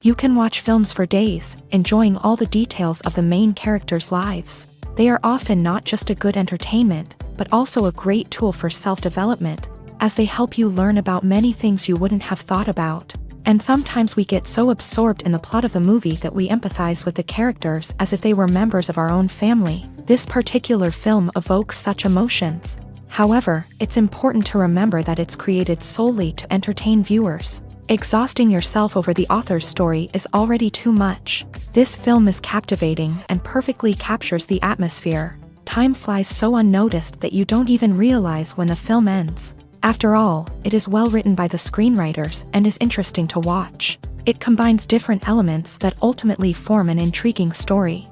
You can watch films for days, enjoying all the details of the main characters' lives. They are often not just a good entertainment, but also a great tool for self-development, as they help you learn about many things you wouldn't have thought about. And sometimes we get so absorbed in the plot of the movie that we empathize with the characters as if they were members of our own family. This particular film evokes such emotions. However, it's important to remember that it's created solely to entertain viewers. Exhausting yourself over the author's story is already too much. This film is captivating and perfectly captures the atmosphere. Time flies so unnoticed that you don't even realize when the film ends. After all, it is well written by the screenwriters and is interesting to watch. It combines different elements that ultimately form an intriguing story.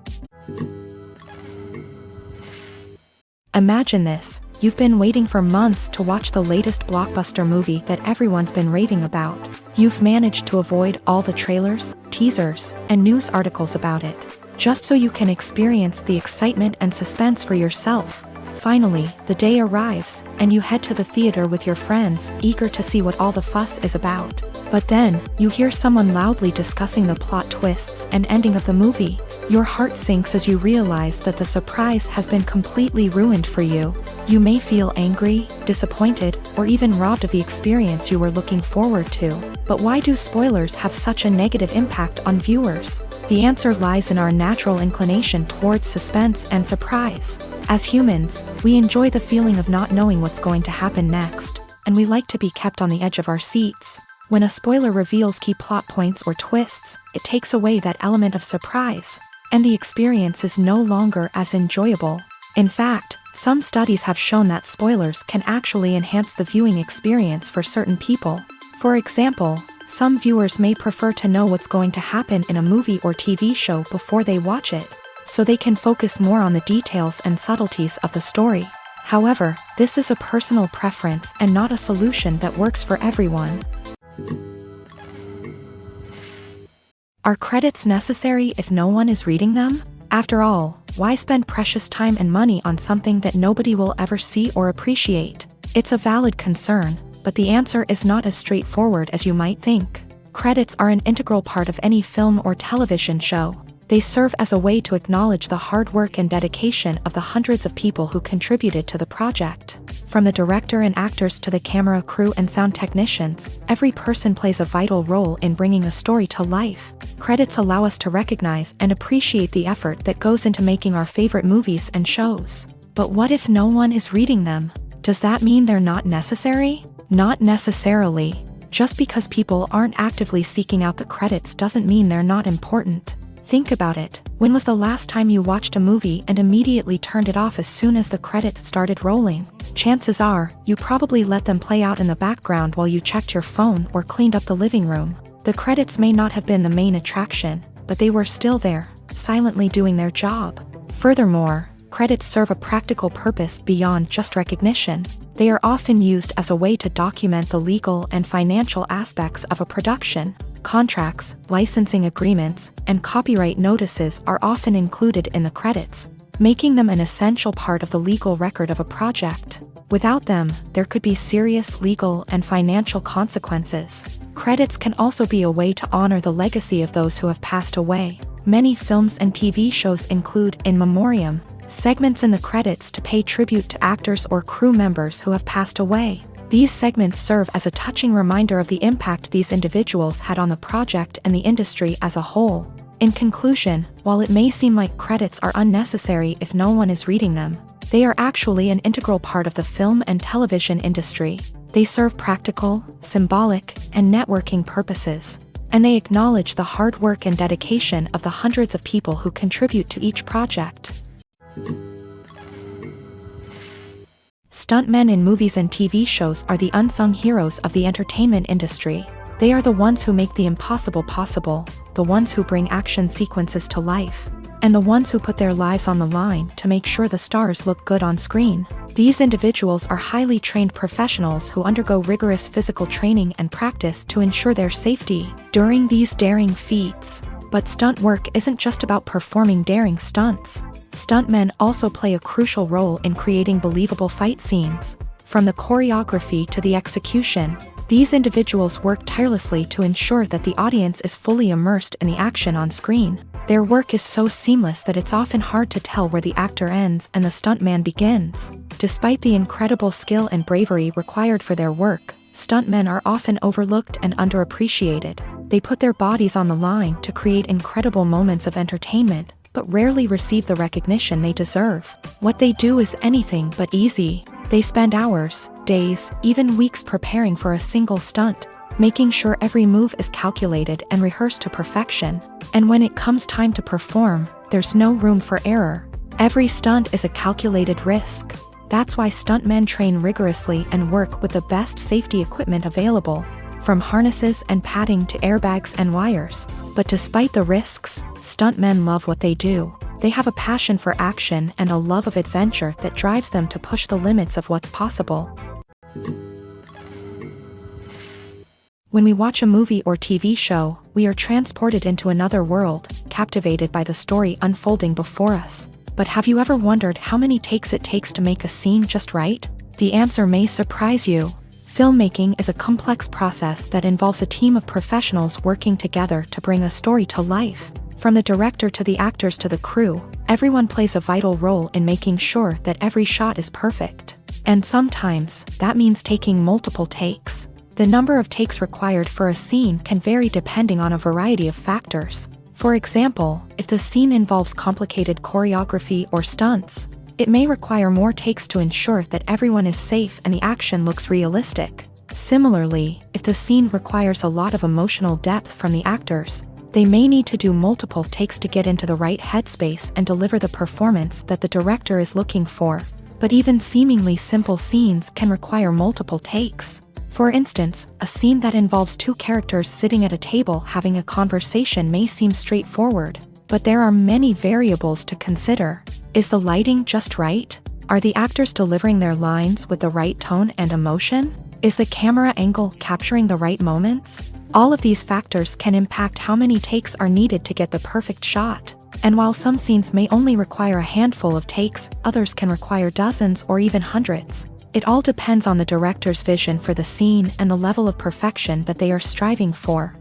Imagine this. You've been waiting for months to watch the latest blockbuster movie that everyone's been raving about. You've managed to avoid all the trailers, teasers, and news articles about it, just so you can experience the excitement and suspense for yourself. Finally, the day arrives, and you head to the theater with your friends, eager to see what all the fuss is about. But then, you hear someone loudly discussing the plot twists and ending of the movie. Your heart sinks as you realize that the surprise has been completely ruined for you. You may feel angry, disappointed, or even robbed of the experience you were looking forward to. But why do spoilers have such a negative impact on viewers? The answer lies in our natural inclination towards suspense and surprise. As humans, we enjoy the feeling of not knowing what's going to happen next, and we like to be kept on the edge of our seats. When a spoiler reveals key plot points or twists, it takes away that element of surprise, and the experience is no longer as enjoyable. In fact, some studies have shown that spoilers can actually enhance the viewing experience for certain people. For example, some viewers may prefer to know what's going to happen in a movie or TV show before they watch it, so they can focus more on the details and subtleties of the story. However, this is a personal preference and not a solution that works for everyone. Are credits necessary if no one is reading them? After all, why spend precious time and money on something that nobody will ever see or appreciate? It's a valid concern, but the answer is not as straightforward as you might think. Credits are an integral part of any film or television show. They serve as a way to acknowledge the hard work and dedication of the hundreds of people who contributed to the project. From the director and actors to the camera crew and sound technicians, every person plays a vital role in bringing a story to life. Credits allow us to recognize and appreciate the effort that goes into making our favorite movies and shows. But what if no one is reading them? Does that mean they're not necessary? Not necessarily. Just because people aren't actively seeking out the credits doesn't mean they're not important. Think about it. When was the last time you watched a movie and immediately turned it off as soon as the credits started rolling? Chances are, you probably let them play out in the background while you checked your phone or cleaned up the living room. The credits may not have been the main attraction, but they were still there, silently doing their job. Furthermore, credits serve a practical purpose beyond just recognition. They are often used as a way to document the legal and financial aspects of a production. Contracts, licensing agreements, and copyright notices are often included in the credits, making them an essential part of the legal record of a project. Without them, there could be serious legal and financial consequences. Credits can also be a way to honor the legacy of those who have passed away. Many films and TV shows include in memoriam segments in the credits to pay tribute to actors or crew members who have passed away. These segments serve as a touching reminder of the impact these individuals had on the project and the industry as a whole. In conclusion, while it may seem like credits are unnecessary if no one is reading them, they are actually an integral part of the film and television industry. They serve practical, symbolic, and networking purposes, and they acknowledge the hard work and dedication of the hundreds of people who contribute to each project. Stuntmen in movies and TV shows are the unsung heroes of the entertainment industry. They are the ones who make the impossible possible, the ones who bring action sequences to life, and the ones who put their lives on the line to make sure the stars look good on screen. These individuals are highly trained professionals who undergo rigorous physical training and practice to ensure their safety during these daring feats. But stunt work isn't just about performing daring stunts. Stuntmen also play a crucial role in creating believable fight scenes. From the choreography to the execution, These individuals work tirelessly to ensure that the audience is fully immersed in the action on screen. Their work is so seamless that it's often hard to tell where the actor ends and the stuntman begins. Despite the incredible skill and bravery required for their work, stuntmen are often overlooked and underappreciated. They put their bodies on the line to create incredible moments of entertainment, but rarely receive the recognition they deserve. What they do is anything but easy. They spend hours, days, even weeks preparing for a single stunt, making sure every move is calculated and rehearsed to perfection. And when it comes time to perform, there's no room for error. Every stunt is a calculated risk. That's why stuntmen train rigorously and work with the best safety equipment available, from harnesses and padding to airbags and wires. But despite the risks, stuntmen love what they do. They have a passion for action and a love of adventure that drives them to push the limits of what's possible. When we watch a movie or TV show, we are transported into another world, captivated by the story unfolding before us. But have you ever wondered how many takes it takes to make a scene just right? The answer may surprise you. Filmmaking is a complex process that involves a team of professionals working together to bring a story to life. From the director to the actors to the crew, everyone plays a vital role in making sure that every shot is perfect. And sometimes, that means taking multiple takes. The number of takes required for a scene can vary depending on a variety of factors. For example, if the scene involves complicated choreography or stunts, it may require more takes to ensure that everyone is safe and the action looks realistic. Similarly, if the scene requires a lot of emotional depth from the actors, they may need to do multiple takes to get into the right headspace and deliver the performance that the director is looking for. But even seemingly simple scenes can require multiple takes. For instance, a scene that involves two characters sitting at a table having a conversation may seem straightforward, but there are many variables to consider. Is the lighting just right? Are the actors delivering their lines with the right tone and emotion? Is the camera angle capturing the right moments? All of these factors can impact how many takes are needed to get the perfect shot. And while some scenes may only require a handful of takes, others can require dozens or even hundreds. It all depends on the director's vision for the scene and the level of perfection that they are striving for.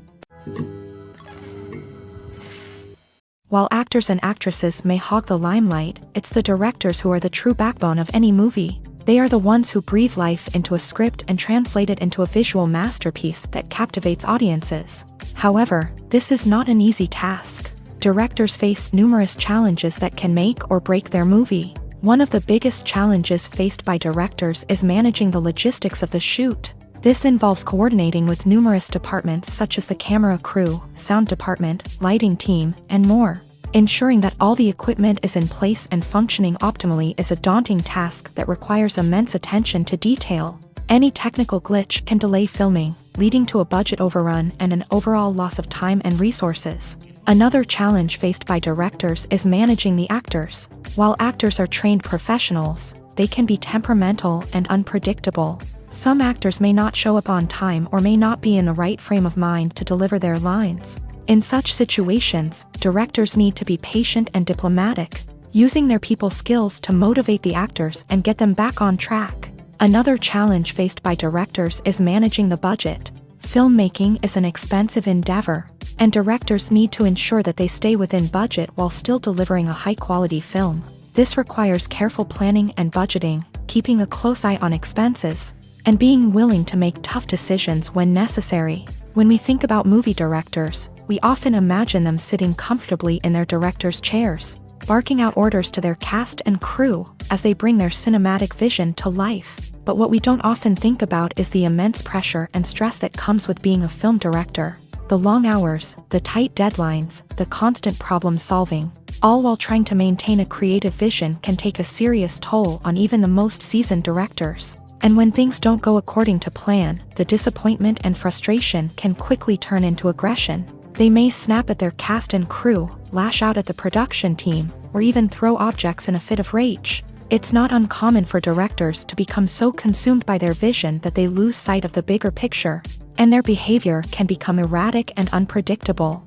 While actors and actresses may hog the limelight, it's the directors who are the true backbone of any movie. They are the ones who breathe life into a script and translate it into a visual masterpiece that captivates audiences. However, this is not an easy task. Directors face numerous challenges that can make or break their movie. One of the biggest challenges faced by directors is managing the logistics of the shoot. This involves coordinating with numerous departments such as the camera crew, sound department, lighting team, and more. Ensuring that all the equipment is in place and functioning optimally is a daunting task that requires immense attention to detail. Any technical glitch can delay filming, leading to a budget overrun and an overall loss of time and resources. Another challenge faced by directors is managing the actors. While actors are trained professionals, they can be temperamental and unpredictable. Some actors may not show up on time or may not be in the right frame of mind to deliver their lines. In such situations, directors need to be patient and diplomatic, using their people skills to motivate the actors and get them back on track. Another challenge faced by directors is managing the budget. Filmmaking is an expensive endeavor, and directors need to ensure that they stay within budget while still delivering a high-quality film. This requires careful planning and budgeting, keeping a close eye on expenses, and being willing to make tough decisions when necessary. When we think about movie directors, we often imagine them sitting comfortably in their director's chairs, barking out orders to their cast and crew as they bring their cinematic vision to life. But what we don't often think about is the immense pressure and stress that comes with being a film director. The long hours, the tight deadlines, the constant problem solving, all while trying to maintain a creative vision can take a serious toll on even the most seasoned directors. And when things don't go according to plan, the disappointment and frustration can quickly turn into aggression. They may snap at their cast and crew, lash out at the production team, or even throw objects in a fit of rage. It's not uncommon for directors to become so consumed by their vision that they lose sight of the bigger picture, and their behavior can become erratic and unpredictable.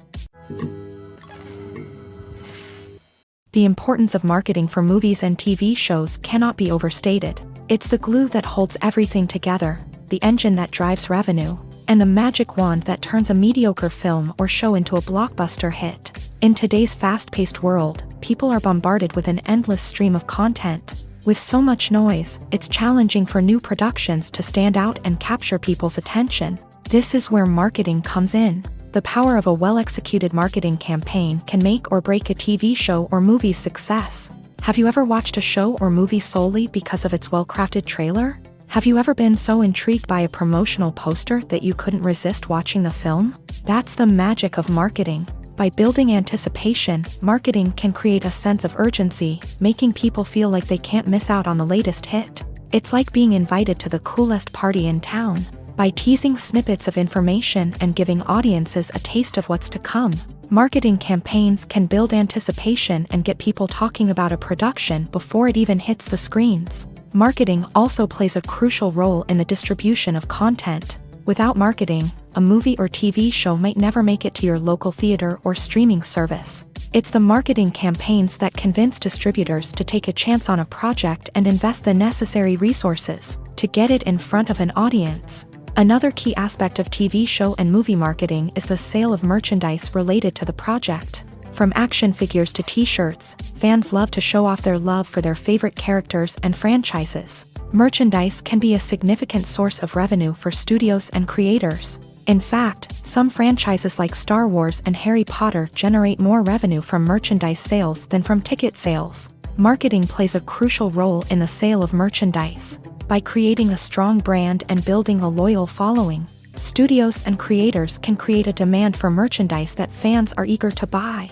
The importance of marketing for movies and TV shows cannot be overstated. It's the glue that holds everything together. the engine that drives revenue, and the magic wand that turns a mediocre film or show into a blockbuster hit. In today's fast-paced world, people are bombarded with an endless stream of content. With so much noise, it's challenging for new productions to stand out and capture people's attention. This is where marketing comes in. The power of a well-executed marketing campaign can make or break a TV show or movie's success. Have you ever watched a show or movie solely because of its well-crafted trailer? Have you ever been so intrigued by a promotional poster that you couldn't resist watching the film? That's the magic of marketing. By building anticipation, marketing can create a sense of urgency, making people feel like they can't miss out on the latest hit. It's like being invited to the coolest party in town. By teasing snippets of information and giving audiences a taste of what's to come, marketing campaigns can build anticipation and get people talking about a production before it even hits the screens. Marketing also plays a crucial role in the distribution of content. Without marketing, a movie or TV show might never make it to your local theater or streaming service. It's the marketing campaigns that convince distributors to take a chance on a project and invest the necessary resources to get it in front of an audience. Another key aspect of TV show and movie marketing is the sale of merchandise related to the project. From action figures to t-shirts, fans love to show off their love for their favorite characters and franchises. Merchandise can be a significant source of revenue for studios and creators. In fact, some franchises like Star Wars and Harry Potter generate more revenue from merchandise sales than from ticket sales. Marketing plays a crucial role in the sale of merchandise. By creating a strong brand and building a loyal following, studios and creators can create a demand for merchandise that fans are eager to buy.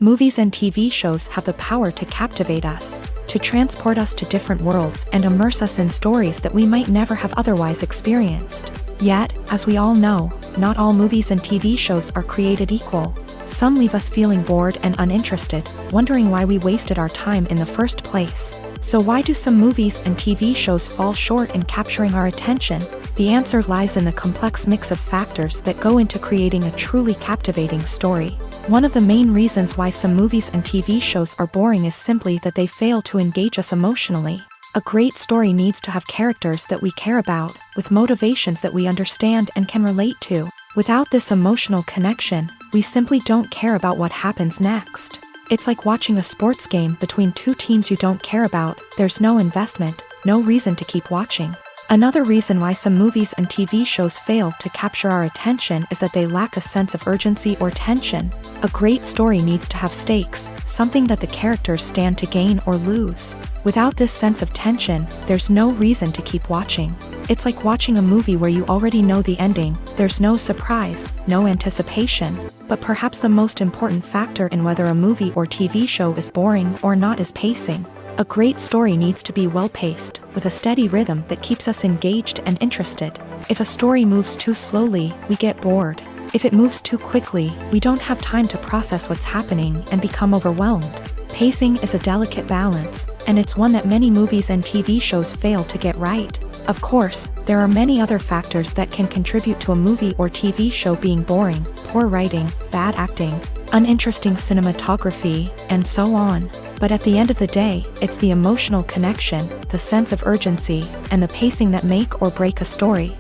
Movies and TV shows have the power to captivate us, to transport us to different worlds and immerse us in stories that we might never have otherwise experienced. Yet, as we all know, not all movies and TV shows are created equal. Some leave us feeling bored and uninterested, wondering why we wasted our time in the first place. So why do some movies and TV shows fall short in capturing our attention? The answer lies in the complex mix of factors that go into creating a truly captivating story. One of the main reasons why some movies and TV shows are boring is simply that they fail to engage us emotionally. A great story needs to have characters that we care about, with motivations that we understand and can relate to. Without this emotional connection, we simply don't care about what happens next. It's like watching a sports game between two teams you don't care about. There's no investment, no reason to keep watching. Another reason why some movies and TV shows fail to capture our attention is that they lack a sense of urgency or tension. A great story needs to have stakes, something that the characters stand to gain or lose. Without this sense of tension, there's no reason to keep watching. It's like watching a movie where you already know the ending. There's no surprise, no anticipation. But perhaps the most important factor in whether a movie or TV show is boring or not is pacing. A great story needs to be well-paced, with a steady rhythm that keeps us engaged and interested. If a story moves too slowly, we get bored. If it moves too quickly, we don't have time to process what's happening and become overwhelmed. Pacing is a delicate balance, and it's one that many movies and TV shows fail to get right. Of course, there are many other factors that can contribute to a movie or TV show being boring: poor writing, bad acting, uninteresting cinematography, and so on. But at the end of the day, it's the emotional connection, the sense of urgency, and the pacing that make or break a story.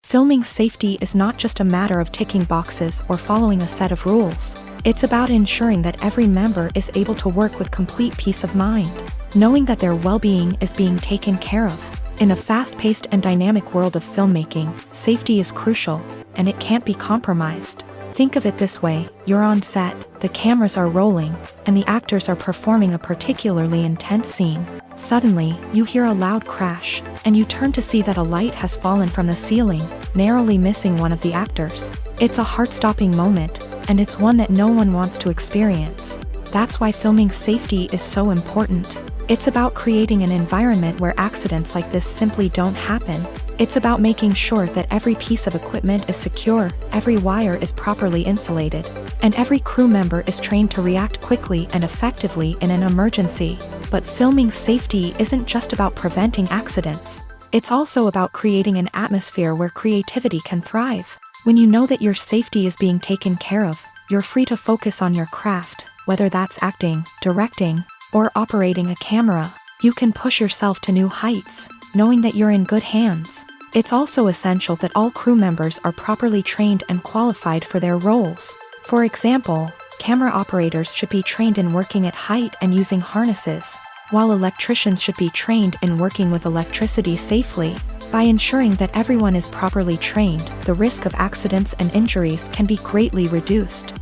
Filming safety is not just a matter of ticking boxes or following a set of rules. It's about ensuring that every member is able to work with complete peace of mind, knowing that their well-being is being taken care of. In a fast-paced and dynamic world of filmmaking, safety is crucial, and it can't be compromised. Think of it this way: you're on set, the cameras are rolling, and the actors are performing a particularly intense scene. Suddenly, you hear a loud crash, and you turn to see that a light has fallen from the ceiling, narrowly missing one of the actors. It's a heart-stopping moment, and it's one that no one wants to experience. That's why filming safety is so important. It's about creating an environment where accidents like this simply don't happen. It's about making sure that every piece of equipment is secure, every wire is properly insulated, and every crew member is trained to react quickly and effectively in an emergency. But filming safety isn't just about preventing accidents. It's also about creating an atmosphere where creativity can thrive. When you know that your safety is being taken care of, you're free to focus on your craft, whether that's acting, directing, or operating a camera. You can push yourself to new heights, knowing that you're in good hands. It's also essential that all crew members are properly trained and qualified for their roles. For example, camera operators should be trained in working at height and using harnesses, while electricians should be trained in working with electricity safely. By ensuring that everyone is properly trained, the risk of accidents and injuries can be greatly reduced.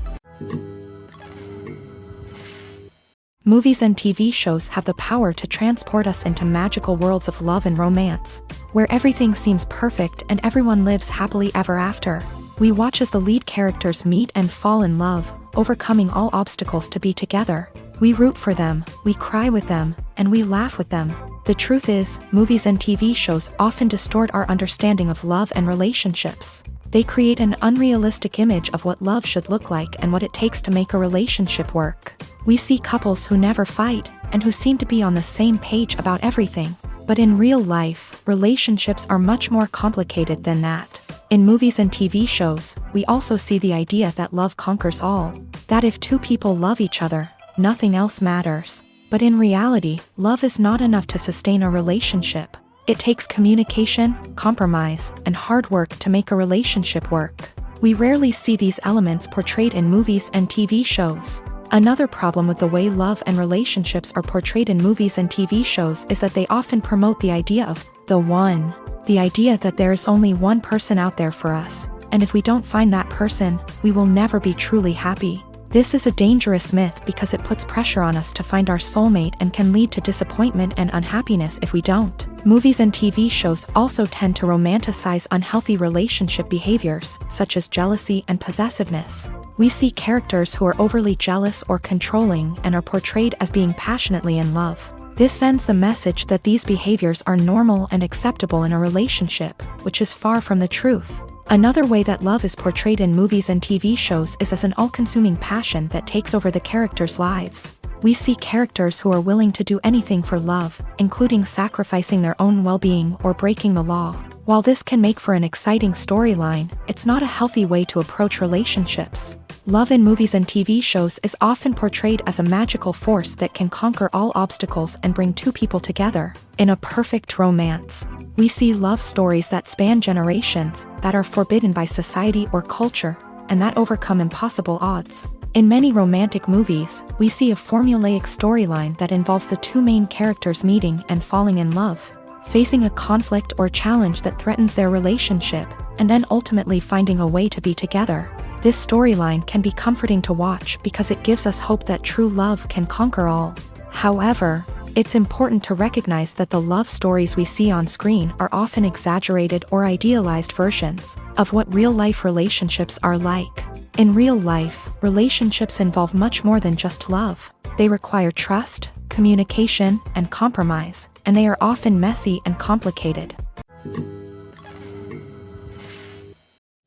Movies and TV shows have the power to transport us into magical worlds of love and romance, where everything seems perfect and everyone lives happily ever after. We watch as the lead characters meet and fall in love, overcoming all obstacles to be together. We root for them, we cry with them, and we laugh with them. The truth is, movies and TV shows often distort our understanding of love and relationships. They create an unrealistic image of what love should look like and what it takes to make a relationship work. We see couples who never fight, and who seem to be on the same page about everything. But in real life, relationships are much more complicated than that. In movies and TV shows, we also see the idea that love conquers all. That if two people love each other, nothing else matters. But in reality, love is not enough to sustain a relationship. It takes communication, compromise, and hard work to make a relationship work. We rarely see these elements portrayed in movies and TV shows. Another problem with the way love and relationships are portrayed in movies and TV shows is that they often promote the idea of the one. The idea that there is only one person out there for us, and if we don't find that person, we will never be truly happy. This is a dangerous myth because it puts pressure on us to find our soulmate and can lead to disappointment and unhappiness if we don't. Movies and TV shows also tend to romanticize unhealthy relationship behaviors, such as jealousy and possessiveness. We see characters who are overly jealous or controlling and are portrayed as being passionately in love. This sends the message that these behaviors are normal and acceptable in a relationship, which is far from the truth. Another way that love is portrayed in movies and TV shows is as an all-consuming passion that takes over the characters' lives. We see characters who are willing to do anything for love, including sacrificing their own well-being or breaking the law. While this can make for an exciting storyline, it's not a healthy way to approach relationships. Love in movies and TV shows is often portrayed as a magical force that can conquer all obstacles and bring two people together. In a perfect romance, we see love stories that span generations, that are forbidden by society or culture, and that overcome impossible odds. In many romantic movies, we see a formulaic storyline that involves the two main characters meeting and falling in love, facing a conflict or challenge that threatens their relationship, and then ultimately finding a way to be together. This storyline can be comforting to watch because it gives us hope that true love can conquer all. However, it's important to recognize that the love stories we see on screen are often exaggerated or idealized versions of what real-life relationships are like. In real life, relationships involve much more than just love. They require trust, communication, and compromise, and they are often messy and complicated.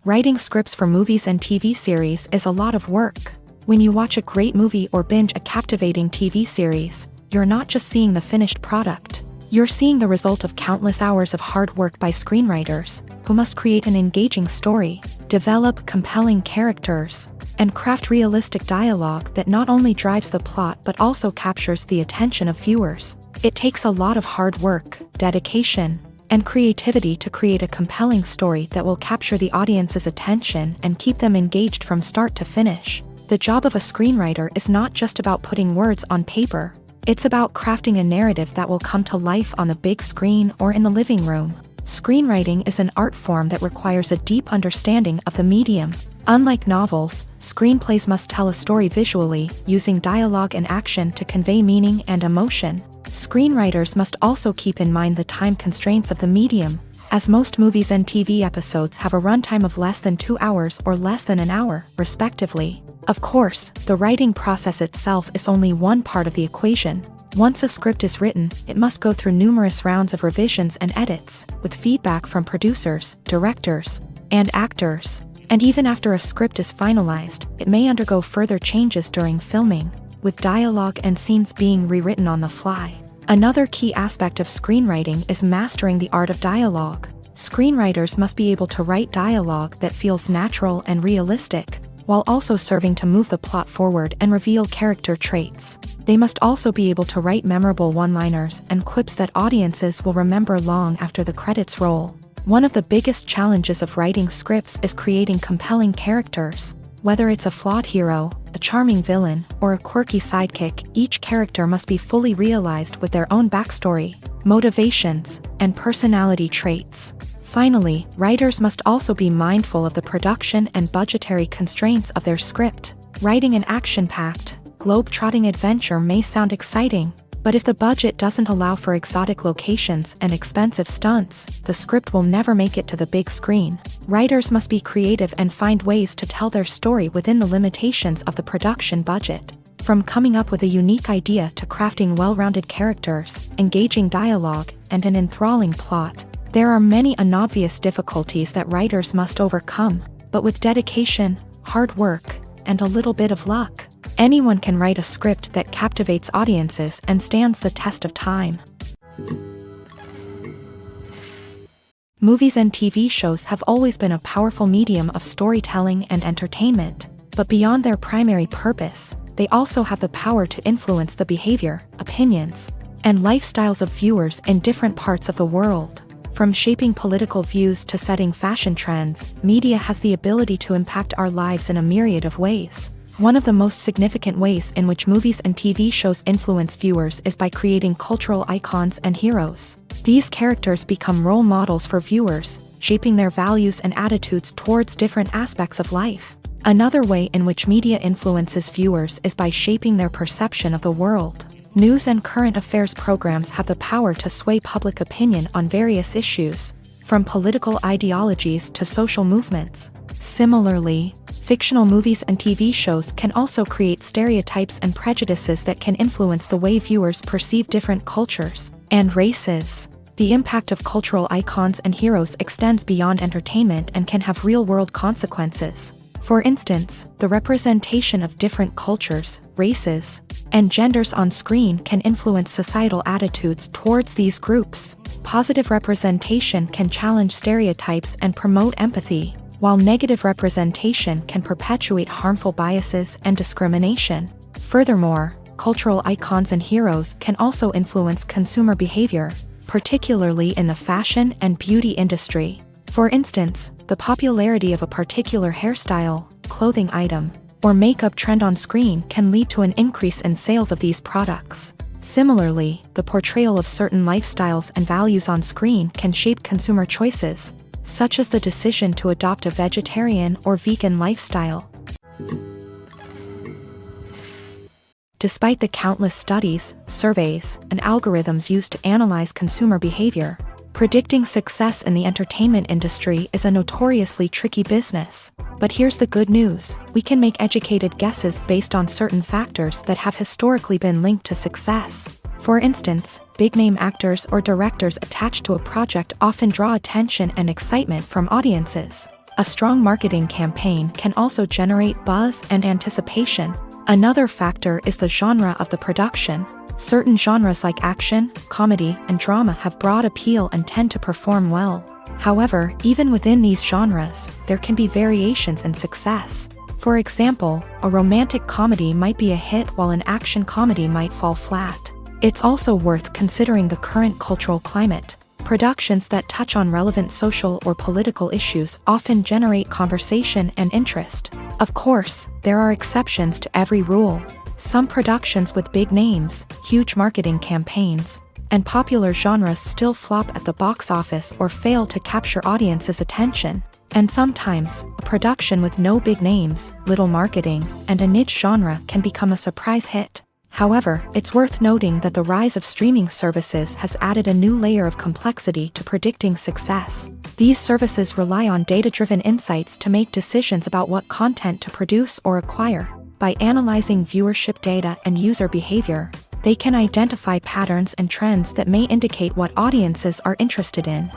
Writing scripts for movies and TV series is a lot of work. When you watch a great movie or binge a captivating TV series, you're not just seeing the finished product. You're seeing the result of countless hours of hard work by screenwriters, who must create an engaging story, develop compelling characters, and craft realistic dialogue that not only drives the plot but also captures the attention of viewers. It takes a lot of hard work, dedication, and creativity to create a compelling story that will capture the audience's attention and keep them engaged from start to finish. The job of a screenwriter is not just about putting words on paper. It's about crafting a narrative that will come to life on the big screen or in the living room. Screenwriting is an art form that requires a deep understanding of the medium. Unlike novels, screenplays must tell a story visually, using dialogue and action to convey meaning and emotion. Screenwriters must also keep in mind the time constraints of the medium, as most movies and TV episodes have a runtime of less than 2 hours or less than an hour, respectively. Of course, the writing process itself is only one part of the equation. Once a script is written, it must go through numerous rounds of revisions and edits, with feedback from producers, directors, and actors. And even after a script is finalized, it may undergo further changes during filming, with dialogue and scenes being rewritten on the fly. Another key aspect of screenwriting is mastering the art of dialogue. Screenwriters must be able to write dialogue that feels natural and realistic, while also serving to move the plot forward and reveal character traits. They must also be able to write memorable one-liners and quips that audiences will remember long after the credits roll. One of the biggest challenges of writing scripts is creating compelling characters. Whether it's a flawed hero, a charming villain, or a quirky sidekick, each character must be fully realized with their own backstory, motivations, and personality traits. Finally, writers must also be mindful of the production and budgetary constraints of their script. Writing an action-packed, globe-trotting adventure may sound exciting, but if the budget doesn't allow for exotic locations and expensive stunts, the script will never make it to the big screen. Writers must be creative and find ways to tell their story within the limitations of the production budget. From coming up with a unique idea to crafting well-rounded characters, engaging dialogue, and an enthralling plot, there are many unobvious difficulties that writers must overcome, but with dedication, hard work, and a little bit of luck, anyone can write a script that captivates audiences and stands the test of time. Movies and TV shows have always been a powerful medium of storytelling and entertainment, but beyond their primary purpose, they also have the power to influence the behavior, opinions, and lifestyles of viewers in different parts of the world. From shaping political views to setting fashion trends, media has the ability to impact our lives in a myriad of ways. One of the most significant ways in which movies and TV shows influence viewers is by creating cultural icons and heroes. These characters become role models for viewers, shaping their values and attitudes towards different aspects of life. Another way in which media influences viewers is by shaping their perception of the world. News and current affairs programs have the power to sway public opinion on various issues, from political ideologies to social movements. Similarly, fictional movies and TV shows can also create stereotypes and prejudices that can influence the way viewers perceive different cultures and races. The impact of cultural icons and heroes extends beyond entertainment and can have real-world consequences. For instance, the representation of different cultures, races, and genders on screen can influence societal attitudes towards these groups. Positive representation can challenge stereotypes and promote empathy, while negative representation can perpetuate harmful biases and discrimination. Furthermore, cultural icons and heroes can also influence consumer behavior, particularly in the fashion and beauty industry. For instance, the popularity of a particular hairstyle, clothing item, or makeup trend on screen can lead to an increase in sales of these products. Similarly, the portrayal of certain lifestyles and values on screen can shape consumer choices, such as the decision to adopt a vegetarian or vegan lifestyle. Despite the countless studies, surveys, and algorithms used to analyze consumer behavior, predicting success in the entertainment industry is a notoriously tricky business. But here's the good news: we can make educated guesses based on certain factors that have historically been linked to success. For instance, big-name actors or directors attached to a project often draw attention and excitement from audiences. A strong marketing campaign can also generate buzz and anticipation. Another factor is the genre of the production. Certain genres like action, comedy, and drama have broad appeal and tend to perform well. However, even within these genres, there can be variations in success. For example, a romantic comedy might be a hit while an action comedy might fall flat. It's also worth considering the current cultural climate. Productions that touch on relevant social or political issues often generate conversation and interest. Of course, there are exceptions to every rule. Some productions with big names, huge marketing campaigns, and popular genres still flop at the box office or fail to capture audiences' attention. And sometimes, a production with no big names, little marketing, and a niche genre can become a surprise hit. However, it's worth noting that the rise of streaming services has added a new layer of complexity to predicting success. These services rely on data-driven insights to make decisions about what content to produce or acquire. By analyzing viewership data and user behavior, they can identify patterns and trends that may indicate what audiences are interested in.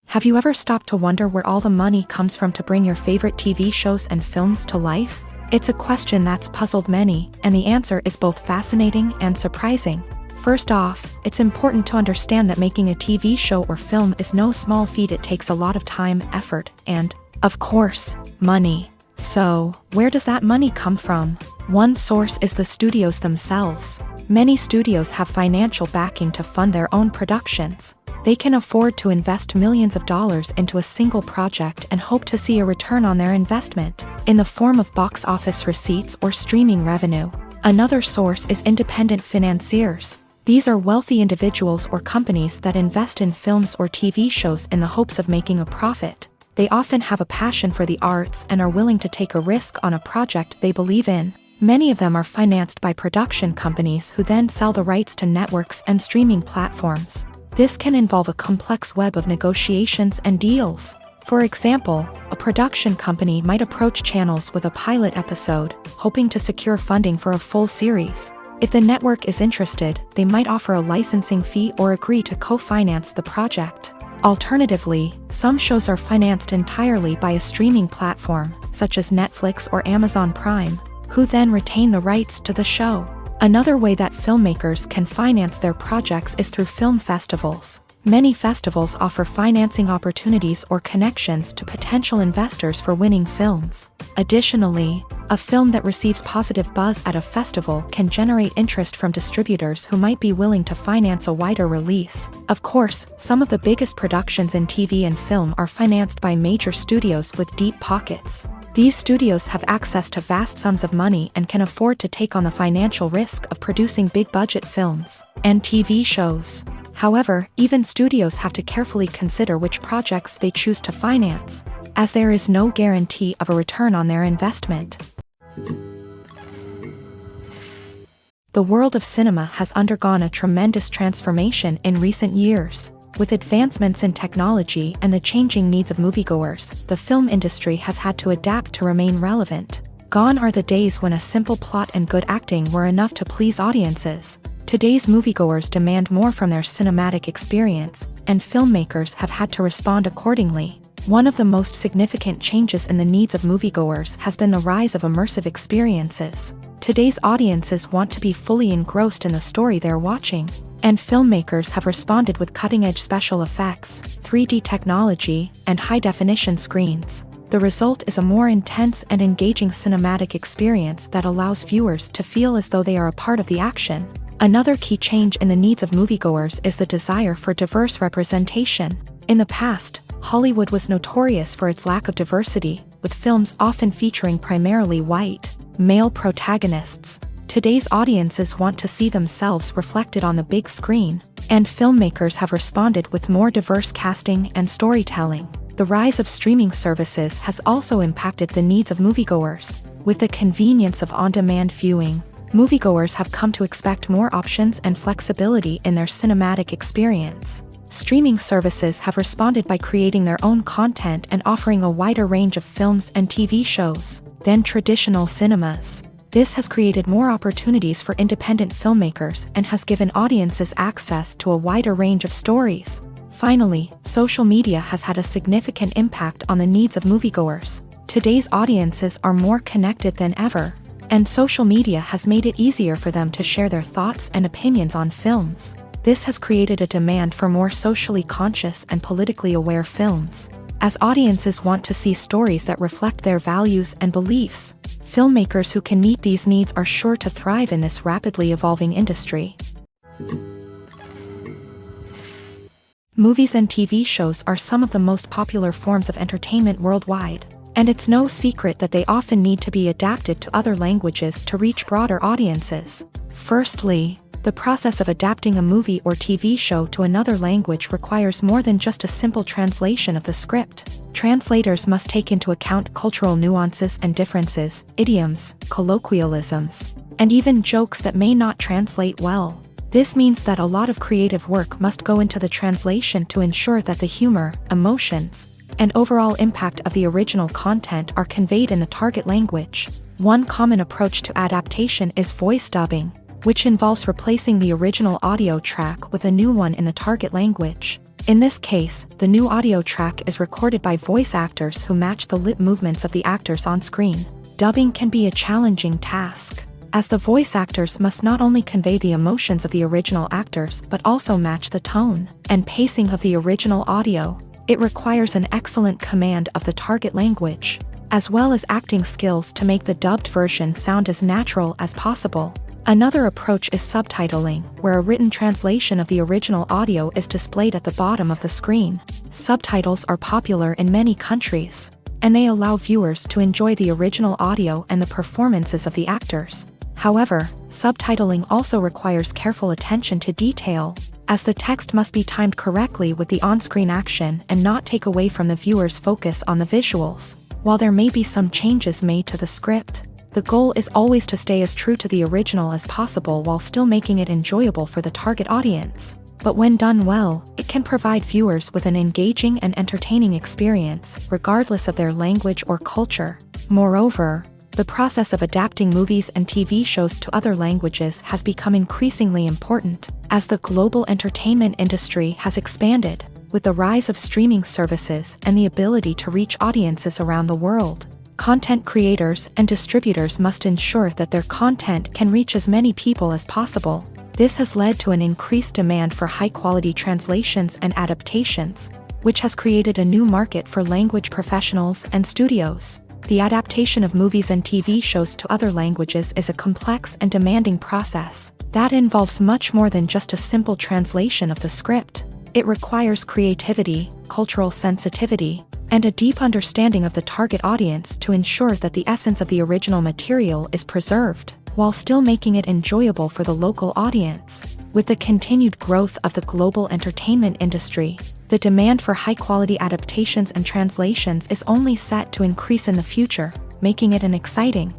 Have you ever stopped to wonder where all the money comes from to bring your favorite TV shows and films to life? It's a question that's puzzled many, and the answer is both fascinating and surprising. First off, it's important to understand that making a TV show or film is no small feat. It takes a lot of time, effort, and Of course, money. So, where does that money come from? One source is the studios themselves. Many studios have financial backing to fund their own productions. They can afford to invest millions of dollars into a single project and hope to see a return on their investment, in the form of box office receipts or streaming revenue. Another source is independent financiers. These are wealthy individuals or companies that invest in films or TV shows in the hopes of making a profit. They often have a passion for the arts and are willing to take a risk on a project they believe in. Many of them are financed by production companies who then sell the rights to networks and streaming platforms. This can involve a complex web of negotiations and deals. For example, a production company might approach channels with a pilot episode, hoping to secure funding for a full series. If the network is interested, they might offer a licensing fee or agree to co-finance the project. Alternatively, some shows are financed entirely by a streaming platform, such as Netflix or Amazon Prime, who then retain the rights to the show. Another way that filmmakers can finance their projects is through film festivals. Many festivals offer financing opportunities or connections to potential investors for winning films. Additionally, a film that receives positive buzz at a festival can generate interest from distributors who might be willing to finance a wider release. Of course, some of the biggest productions in TV and film are financed by major studios with deep pockets. These studios have access to vast sums of money and can afford to take on the financial risk of producing big-budget films and TV shows. However, even studios have to carefully consider which projects they choose to finance, as there is no guarantee of a return on their investment. The world of cinema has undergone a tremendous transformation in recent years. With advancements in technology and the changing needs of moviegoers, the film industry has had to adapt to remain relevant. Gone are the days when a simple plot and good acting were enough to please audiences. Today's moviegoers demand more from their cinematic experience, and filmmakers have had to respond accordingly. One of the most significant changes in the needs of moviegoers has been the rise of immersive experiences. Today's audiences want to be fully engrossed in the story they're watching, and filmmakers have responded with cutting-edge special effects, 3D technology, and high-definition screens. The result is a more intense and engaging cinematic experience that allows viewers to feel as though they are a part of the action. Another key change in the needs of moviegoers is the desire for diverse representation. In the past, Hollywood was notorious for its lack of diversity, with films often featuring primarily white, male protagonists. Today's audiences want to see themselves reflected on the big screen, and filmmakers have responded with more diverse casting and storytelling. The rise of streaming services has also impacted the needs of moviegoers. With the convenience of on-demand viewing, moviegoers have come to expect more options and flexibility in their cinematic experience. Streaming services have responded by creating their own content and offering a wider range of films and TV shows than traditional cinemas. This has created more opportunities for independent filmmakers and has given audiences access to a wider range of stories. Finally, social media has had a significant impact on the needs of moviegoers. Today's audiences are more connected than ever, and social media has made it easier for them to share their thoughts and opinions on films. This has created a demand for more socially conscious and politically aware films. As audiences want to see stories that reflect their values and beliefs, filmmakers who can meet these needs are sure to thrive in this rapidly evolving industry. Movies and TV shows are some of the most popular forms of entertainment worldwide, and it's no secret that they often need to be adapted to other languages to reach broader audiences. Firstly, the process of adapting a movie or TV show to another language requires more than just a simple translation of the script. Translators must take into account cultural nuances and differences, idioms, colloquialisms, and even jokes that may not translate well. This means that a lot of creative work must go into the translation to ensure that the humor, emotions, and overall impact of the original content are conveyed in the target language. One common approach to adaptation is voice dubbing, which involves replacing the original audio track with a new one in the target language. In this case, the new audio track is recorded by voice actors who match the lip movements of the actors on screen. Dubbing can be a challenging task, as the voice actors must not only convey the emotions of the original actors but also match the tone and pacing of the original audio. It requires an excellent command of the target language, as well as acting skills to make the dubbed version sound as natural as possible. Another approach is subtitling, where a written translation of the original audio is displayed at the bottom of the screen. Subtitles are popular in many countries, and they allow viewers to enjoy the original audio and the performances of the actors. However, subtitling also requires careful attention to detail, as the text must be timed correctly with the on-screen action and not take away from the viewer's focus on the visuals. While there may be some changes made to the script, the goal is always to stay as true to the original as possible while still making it enjoyable for the target audience. But when done well, it can provide viewers with an engaging and entertaining experience, regardless of their language or culture. Moreover, the process of adapting movies and TV shows to other languages has become increasingly important, as the global entertainment industry has expanded, with the rise of streaming services and the ability to reach audiences around the world. Content creators and distributors must ensure that their content can reach as many people as possible. This has led to an increased demand for high-quality translations and adaptations, which has created a new market for language professionals and studios. The adaptation of movies and TV shows to other languages is a complex and demanding process that involves much more than just a simple translation of the script. It requires creativity, cultural sensitivity, and a deep understanding of the target audience to ensure that the essence of the original material is preserved, while still making it enjoyable for the local audience. With the continued growth of the global entertainment industry, the demand for high-quality adaptations and translations is only set to increase in the future, making it an exciting.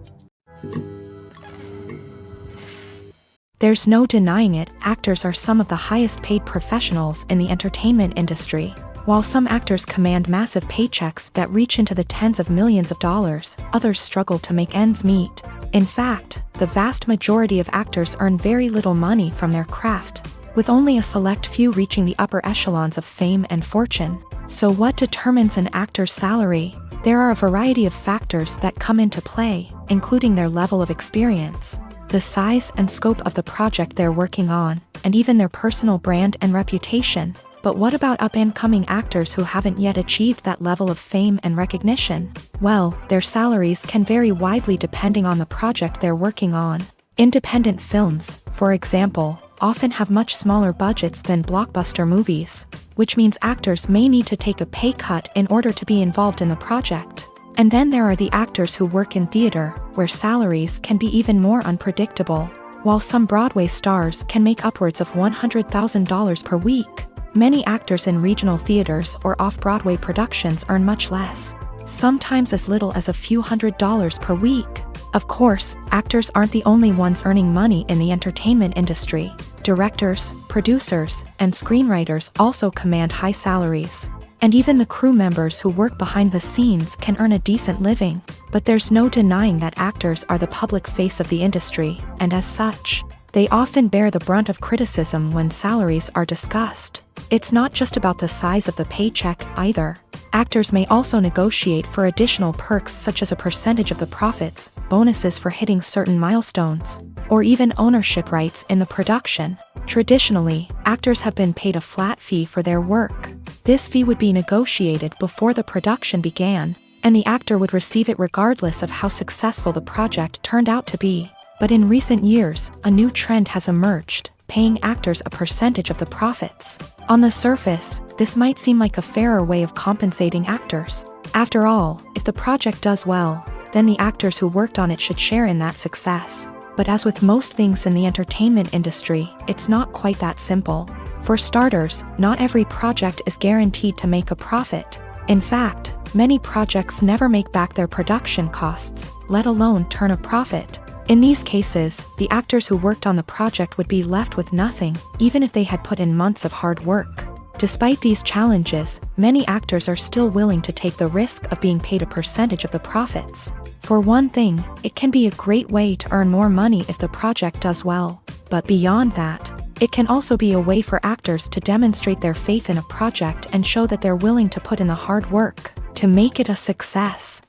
There's no denying it, actors are some of the highest-paid professionals in the entertainment industry. While some actors command massive paychecks that reach into the tens of millions of dollars, others struggle to make ends meet. In fact, the vast majority of actors earn very little money from their craft, with only a select few reaching the upper echelons of fame and fortune. So what determines an actor's salary? There are a variety of factors that come into play, including their level of experience, the size and scope of the project they're working on, and even their personal brand and reputation. But what about up-and-coming actors who haven't yet achieved that level of fame and recognition? Well, their salaries can vary widely depending on the project they're working on. Independent films, for example, often have much smaller budgets than blockbuster movies, which means actors may need to take a pay cut in order to be involved in the project. And then there are the actors who work in theater, where salaries can be even more unpredictable. While some Broadway stars can make upwards of $100,000 per week, many actors in regional theaters or off-Broadway productions earn much less, sometimes as little as a few $100s per week. Of course, actors aren't the only ones earning money in the entertainment industry. Directors, producers, and screenwriters also command high salaries. And even the crew members who work behind the scenes can earn a decent living. But there's no denying that actors are the public face of the industry, and as such, they often bear the brunt of criticism when salaries are discussed. It's not just about the size of the paycheck either. Actors may also negotiate for additional perks such as a percentage of the profits, bonuses for hitting certain milestones, or even ownership rights in the production. Traditionally, actors have been paid a flat fee for their work. This fee would be negotiated before the production began, and the actor would receive it regardless of how successful the project turned out to be. But in recent years, a new trend has emerged, paying actors a percentage of the profits. On the surface, this might seem like a fairer way of compensating actors. After all, if the project does well, then the actors who worked on it should share in that success. But as with most things in the entertainment industry, it's not quite that simple. For starters, not every project is guaranteed to make a profit. In fact, many projects never make back their production costs, let alone turn a profit. In these cases, the actors who worked on the project would be left with nothing, even if they had put in months of hard work. Despite these challenges, many actors are still willing to take the risk of being paid a percentage of the profits. For one thing, it can be a great way to earn more money if the project does well. But beyond that, it can also be a way for actors to demonstrate their faith in a project and show that they're willing to put in the hard work to make it a success.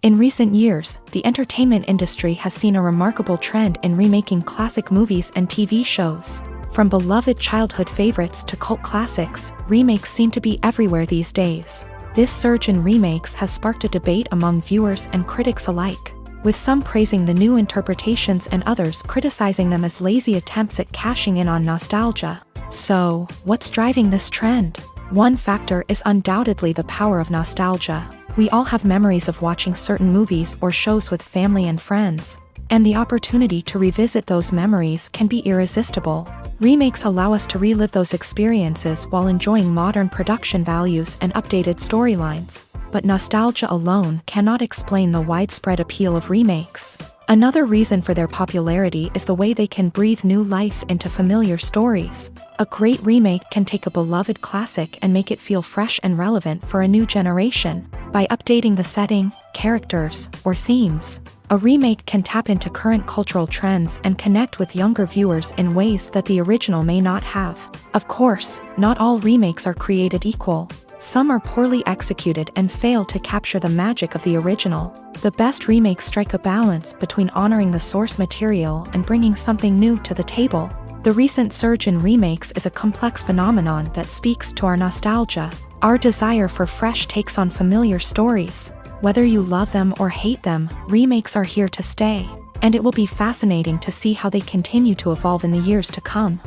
In recent years, the entertainment industry has seen a remarkable trend in remaking classic movies and TV shows. From beloved childhood favorites to cult classics, remakes seem to be everywhere these days. This surge in remakes has sparked a debate among viewers and critics alike, with some praising the new interpretations and others criticizing them as lazy attempts at cashing in on nostalgia. So, what's driving this trend? One factor is undoubtedly the power of nostalgia. We all have memories of watching certain movies or shows with family and friends, and the opportunity to revisit those memories can be irresistible. Remakes allow us to relive those experiences while enjoying modern production values and updated storylines, but nostalgia alone cannot explain the widespread appeal of remakes. Another reason for their popularity is the way they can breathe new life into familiar stories. A great remake can take a beloved classic and make it feel fresh and relevant for a new generation. By updating the setting, characters, or themes, a remake can tap into current cultural trends and connect with younger viewers in ways that the original may not have. Of course, not all remakes are created equal. Some are poorly executed and fail to capture the magic of the original. The best remakes strike a balance between honoring the source material and bringing something new to the table. The recent surge in remakes is a complex phenomenon that speaks to our nostalgia, our desire for fresh takes on familiar stories. Whether you love them or hate them, remakes are here to stay, and it will be fascinating to see how they continue to evolve in the years to come.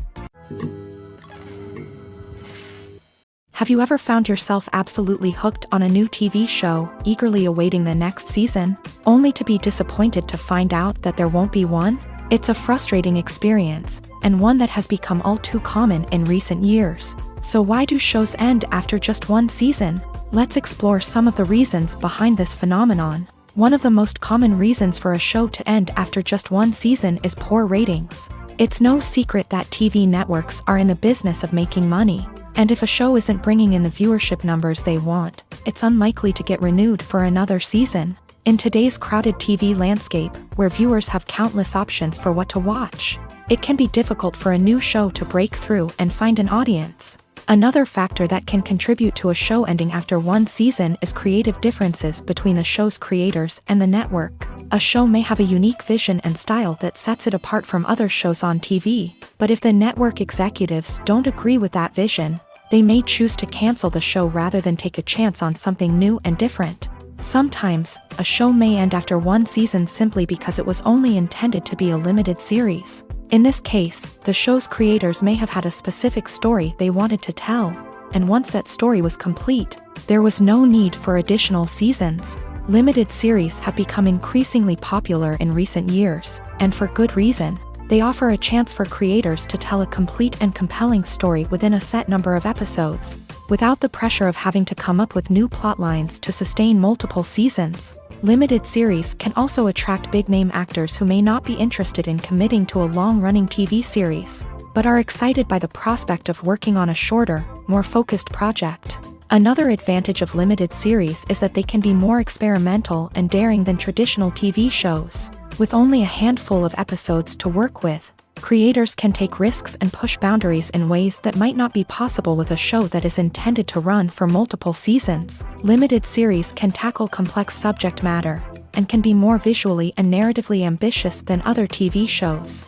Have you ever found yourself absolutely hooked on a new TV show, eagerly awaiting the next season, only to be disappointed to find out that there won't be one? It's a frustrating experience, and one that has become all too common in recent years. So why do shows end after just one season? Let's explore some of the reasons behind this phenomenon. One of the most common reasons for a show to end after just one season is poor ratings. It's no secret that TV networks are in the business of making money, and if a show isn't bringing in the viewership numbers they want, it's unlikely to get renewed for another season. In today's crowded TV landscape, where viewers have countless options for what to watch, it can be difficult for a new show to break through and find an audience. Another factor that can contribute to a show ending after one season is creative differences between the show's creators and the network. A show may have a unique vision and style that sets it apart from other shows on TV, but if the network executives don't agree with that vision, they may choose to cancel the show rather than take a chance on something new and different. Sometimes, a show may end after one season simply because it was only intended to be a limited series. In this case, the show's creators may have had a specific story they wanted to tell, and once that story was complete, there was no need for additional seasons. Limited series have become increasingly popular in recent years, and for good reason. They offer a chance for creators to tell a complete and compelling story within a set number of episodes, without the pressure of having to come up with new plotlines to sustain multiple seasons. Limited series can also attract big-name actors who may not be interested in committing to a long-running TV series, but are excited by the prospect of working on a shorter, more focused project. Another advantage of limited series is that they can be more experimental and daring than traditional TV shows. With only a handful of episodes to work with, creators can take risks and push boundaries in ways that might not be possible with a show that is intended to run for multiple seasons. Limited series can tackle complex subject matter, and can be more visually and narratively ambitious than other TV shows.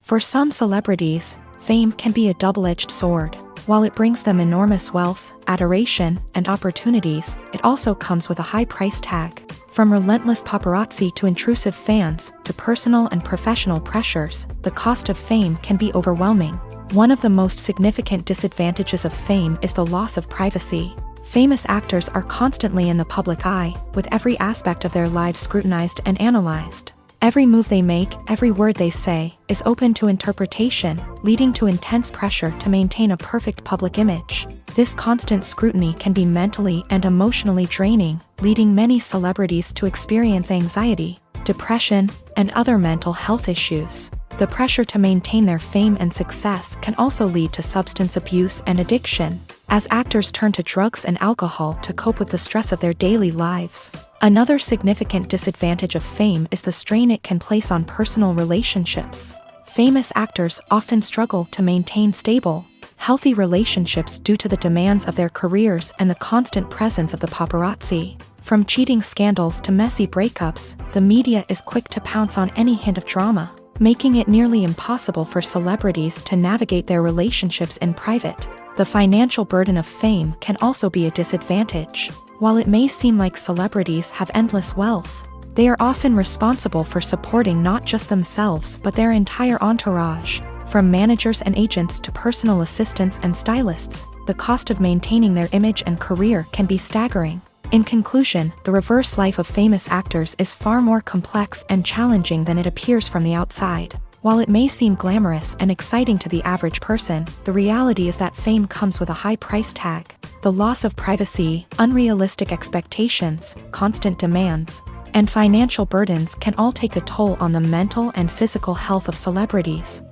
For some celebrities, fame can be a double-edged sword. While it brings them enormous wealth, adoration, and opportunities, it also comes with a high price tag. From relentless paparazzi to intrusive fans, to personal and professional pressures, the cost of fame can be overwhelming. One of the most significant disadvantages of fame is the loss of privacy. Famous actors are constantly in the public eye, with every aspect of their lives scrutinized and analyzed. Every move they make, every word they say, is open to interpretation, leading to intense pressure to maintain a perfect public image. This constant scrutiny can be mentally and emotionally draining, leading many celebrities to experience anxiety, depression, and other mental health issues. The pressure to maintain their fame and success can also lead to substance abuse and addiction, as actors turn to drugs and alcohol to cope with the stress of their daily lives. Another significant disadvantage of fame is the strain it can place on personal relationships. Famous actors often struggle to maintain stable, healthy relationships due to the demands of their careers and the constant presence of the paparazzi. From cheating scandals to messy breakups, the media is quick to pounce on any hint of drama. making it nearly impossible for celebrities to navigate their relationships in private. The financial burden of fame can also be a disadvantage. While it may seem like celebrities have endless wealth, they are often responsible for supporting not just themselves but their entire entourage. From managers and agents to personal assistants and stylists, the cost of maintaining their image and career can be staggering. In conclusion, the reverse life of famous actors is far more complex and challenging than it appears from the outside. While it may seem glamorous and exciting to the average person, the reality is that fame comes with a high price tag. The loss of privacy, unrealistic expectations, constant demands, and financial burdens can all take a toll on the mental and physical health of celebrities.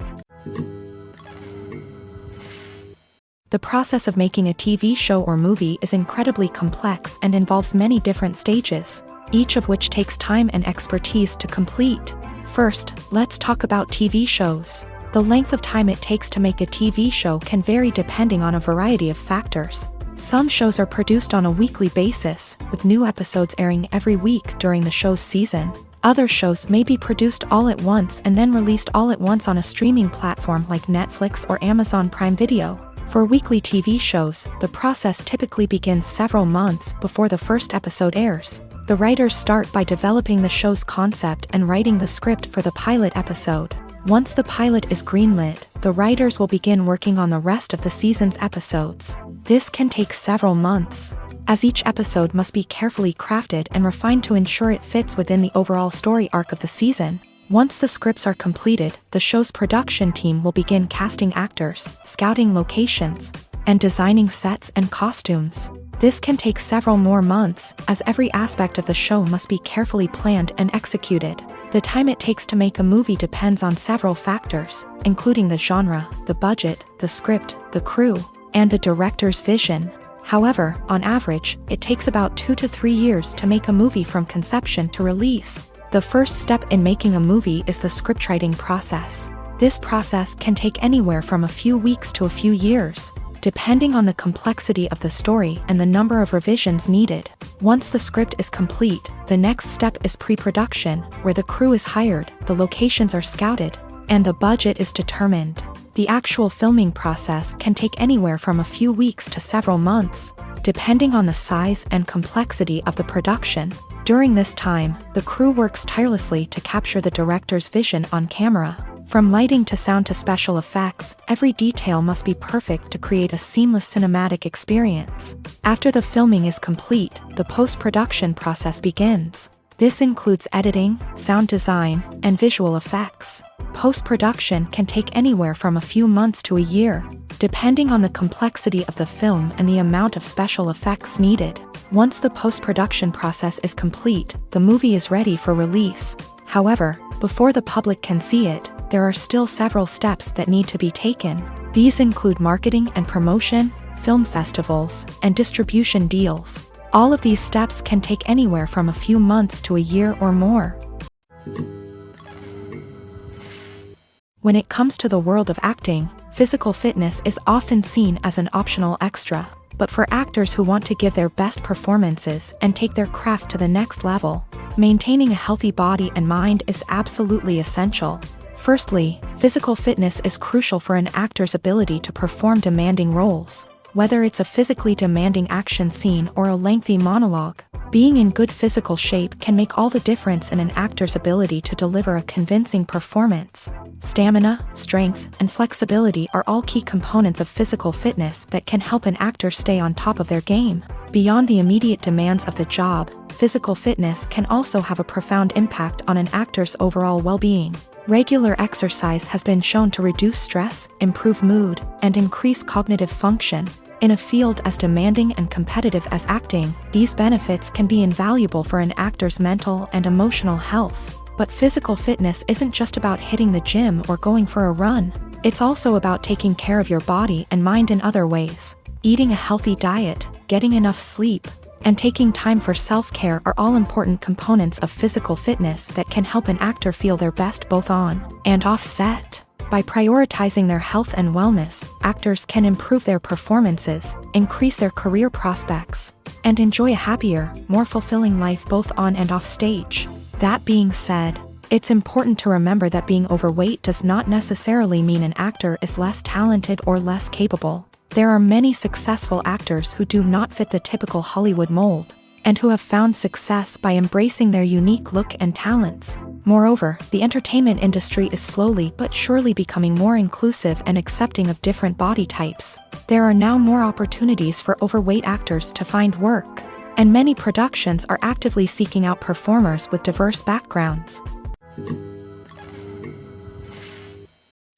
The process of making a TV show or movie is incredibly complex and involves many different stages, each of which takes time and expertise to complete. First, let's talk about TV shows. The length of time it takes to make a TV show can vary depending on a variety of factors. Some shows are produced on a weekly basis, with new episodes airing every week during the show's season. Other shows may be produced all at once and then released all at once on a streaming platform like Netflix or Amazon Prime Video. For weekly TV shows, the process typically begins several months before the first episode airs. The writers start by developing the show's concept and writing the script for the pilot episode. Once the pilot is greenlit, the writers will begin working on the rest of the season's episodes. This can take several months, as each episode must be carefully crafted and refined to ensure it fits within the overall story arc of the season. Once the scripts are completed, the show's production team will begin casting actors, scouting locations, and designing sets and costumes. This can take several more months, as every aspect of the show must be carefully planned and executed. The time it takes to make a movie depends on several factors, including the genre, the budget, the script, the crew, and the director's vision. However, on average, it takes about 2 to 3 years to make a movie from conception to release. The first step in making a movie is the scriptwriting process. This process can take anywhere from a few weeks to a few years, depending on the complexity of the story and the number of revisions needed. Once the script is complete, the next step is pre-production, where the crew is hired, the locations are scouted, and the budget is determined. The actual filming process can take anywhere from a few weeks to several months, depending on the size and complexity of the production. During this time, the crew works tirelessly to capture the director's vision on camera. From lighting to sound to special effects, every detail must be perfect to create a seamless cinematic experience. After the filming is complete, the post-production process begins. This includes editing, sound design, and visual effects. Post-production can take anywhere from a few months to a year, depending on the complexity of the film and the amount of special effects needed. Once the post-production process is complete, the movie is ready for release. However, before the public can see it, there are still several steps that need to be taken. These include marketing and promotion, film festivals, and distribution deals. All of these steps can take anywhere from a few months to a year or more. When it comes to the world of acting, physical fitness is often seen as an optional extra. But for actors who want to give their best performances and take their craft to the next level, maintaining a healthy body and mind is absolutely essential. Firstly, physical fitness is crucial for an actor's ability to perform demanding roles. Whether it's a physically demanding action scene or a lengthy monologue, being in good physical shape can make all the difference in an actor's ability to deliver a convincing performance. Stamina, strength, and flexibility are all key components of physical fitness that can help an actor stay on top of their game. Beyond the immediate demands of the job, physical fitness can also have a profound impact on an actor's overall well-being. Regular exercise has been shown to reduce stress, improve mood, and increase cognitive function. In a field as demanding and competitive as acting, these benefits can be invaluable for an actor's mental and emotional health. But physical fitness isn't just about hitting the gym or going for a run. It's also about taking care of your body and mind in other ways. Eating a healthy diet, getting enough sleep, and taking time for self-care are all important components of physical fitness that can help an actor feel their best both on and off set. By prioritizing their health and wellness, actors can improve their performances, increase their career prospects, and enjoy a happier, more fulfilling life both on and off stage. That being said, It's important to remember that being overweight does not necessarily mean an actor is less talented or less capable. There are many successful actors who do not fit the typical Hollywood mold, and who have found success by embracing their unique look and talents. Moreover, the entertainment industry is slowly but surely becoming more inclusive and accepting of different body types. There are now more opportunities for overweight actors to find work, and many productions are actively seeking out performers with diverse backgrounds.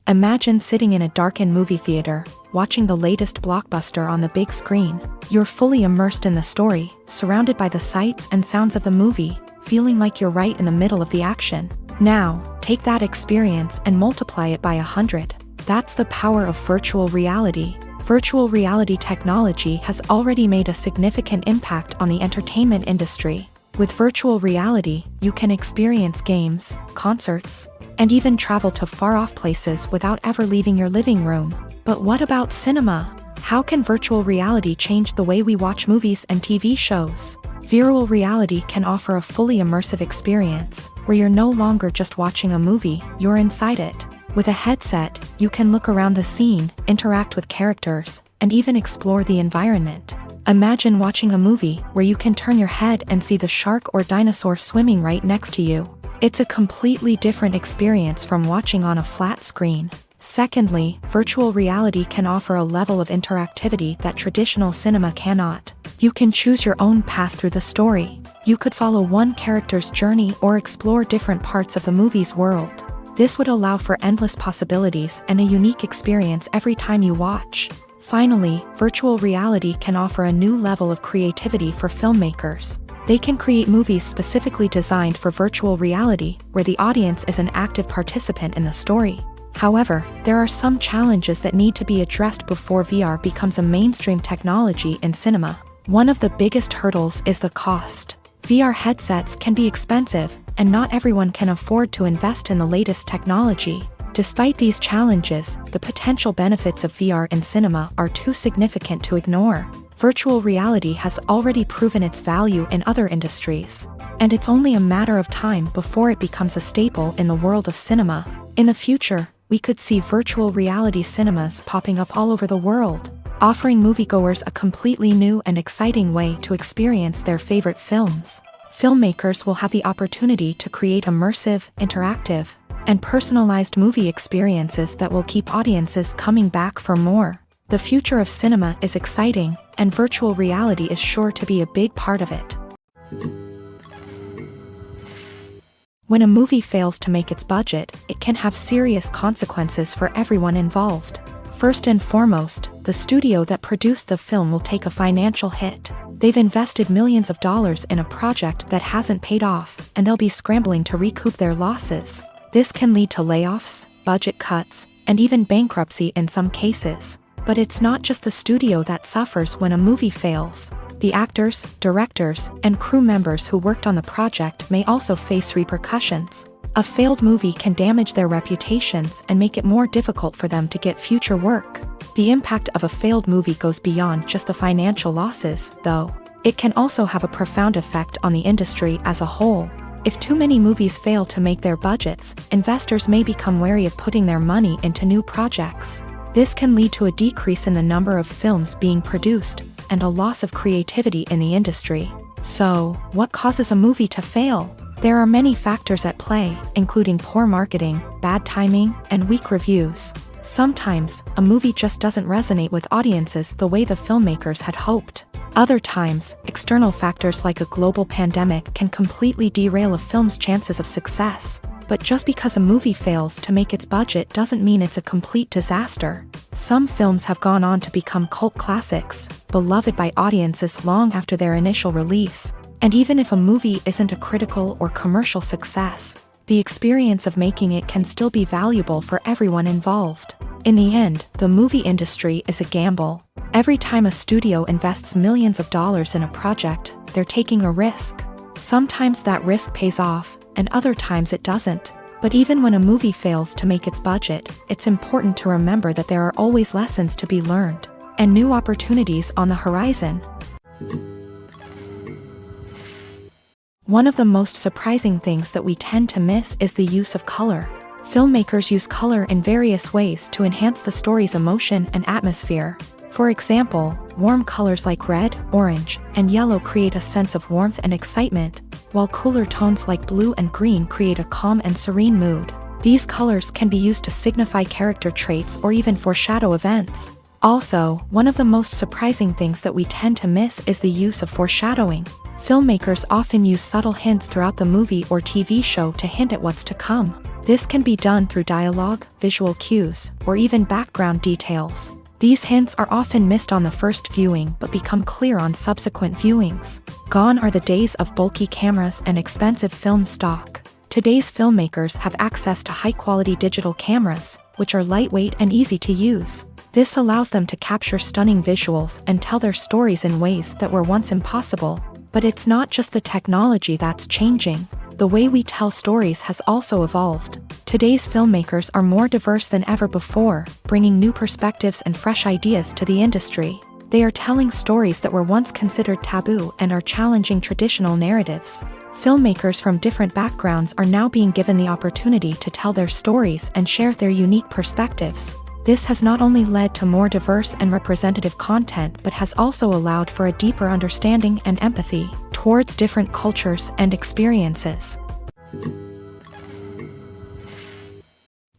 Imagine sitting in a darkened movie theater, watching the latest blockbuster on the big screen. You're fully immersed in the story, surrounded by the sights and sounds of the movie, feeling like you're right in the middle of the action. Now, take that experience and multiply it by 100. That's the power of virtual reality. Virtual reality technology has already made a significant impact on the entertainment industry. With virtual reality, you can experience games, concerts, and even travel to far-off places without ever leaving your living room. But what about cinema? How can virtual reality change the way we watch movies and TV shows? Virtual reality can offer a fully immersive experience, where you're no longer just watching a movie, you're inside it. With a headset, you can look around the scene, interact with characters, and even explore the environment. Imagine watching a movie where you can turn your head and see the shark or dinosaur swimming right next to you. It's a completely different experience from watching on a flat screen. Secondly, virtual reality can offer a level of interactivity that traditional cinema cannot. You can choose your own path through the story. You could follow one character's journey or explore different parts of the movie's world. This would allow for endless possibilities and a unique experience every time you watch. Finally, virtual reality can offer a new level of creativity for filmmakers. They can create movies specifically designed for virtual reality, where the audience is an active participant in the story. However, there are some challenges that need to be addressed before VR becomes a mainstream technology in cinema. One of the biggest hurdles is the cost. VR headsets can be expensive, and not everyone can afford to invest in the latest technology. Despite these challenges, the potential benefits of VR in cinema are too significant to ignore. Virtual reality has already proven its value in other industries, and it's only a matter of time before it becomes a staple in the world of cinema. In the future, we could see virtual reality cinemas popping up all over the world, offering moviegoers a completely new and exciting way to experience their favorite films. Filmmakers will have the opportunity to create immersive, interactive, and personalized movie experiences that will keep audiences coming back for more. The future of cinema is exciting, and virtual reality is sure to be a big part of it. When a movie fails to make its budget, it can have serious consequences for everyone involved. First and foremost, the studio that produced the film will take a financial hit. They've invested millions of dollars in a project that hasn't paid off, and they'll be scrambling to recoup their losses. This can lead to layoffs, budget cuts, and even bankruptcy in some cases. But it's not just the studio that suffers when a movie fails. The actors, directors, and crew members who worked on the project may also face repercussions. A failed movie can damage their reputations and make it more difficult for them to get future work. The impact of a failed movie goes beyond just the financial losses, though. It can also have a profound effect on the industry as a whole. If too many movies fail to make their budgets, investors may become wary of putting their money into new projects. This can lead to a decrease in the number of films being produced, and a loss of creativity in the industry. So, what causes a movie to fail? There are many factors at play, including poor marketing, bad timing, and weak reviews. Sometimes, a movie just doesn't resonate with audiences the way the filmmakers had hoped. Other times, external factors like a global pandemic can completely derail a film's chances of success. But just because a movie fails to make its budget doesn't mean it's a complete disaster. Some films have gone on to become cult classics, beloved by audiences long after their initial release. And even if a movie isn't a critical or commercial success, the experience of making it can still be valuable for everyone involved. In the end, the movie industry is a gamble. Every time a studio invests millions of dollars in a project, they're taking a risk. Sometimes that risk pays off, and other times it doesn't. But even when a movie fails to make its budget, it's important to remember that there are always lessons to be learned, and new opportunities on the horizon. One of the most surprising things that we tend to miss is the use of color. Filmmakers use color in various ways to enhance the story's emotion and atmosphere. For example, warm colors like red, orange, and yellow create a sense of warmth and excitement, while cooler tones like blue and green create a calm and serene mood. These colors can be used to signify character traits or even foreshadow events. Also, one of the most surprising things that we tend to miss is the use of foreshadowing. Filmmakers often use subtle hints throughout the movie or TV show to hint at what's to come. This can be done through dialogue, visual cues, or even background details. These hints are often missed on the first viewing but become clear on subsequent viewings. Gone are the days of bulky cameras and expensive film stock. Today's filmmakers have access to high-quality digital cameras, which are lightweight and easy to use. This allows them to capture stunning visuals and tell their stories in ways that were once impossible. But it's not just the technology that's changing. The way we tell stories has also evolved. Today's filmmakers are more diverse than ever before, bringing new perspectives and fresh ideas to the industry. They are telling stories that were once considered taboo and are challenging traditional narratives. Filmmakers from different backgrounds are now being given the opportunity to tell their stories and share their unique perspectives. This has not only led to more diverse and representative content but has also allowed for a deeper understanding and empathy towards different cultures and experiences.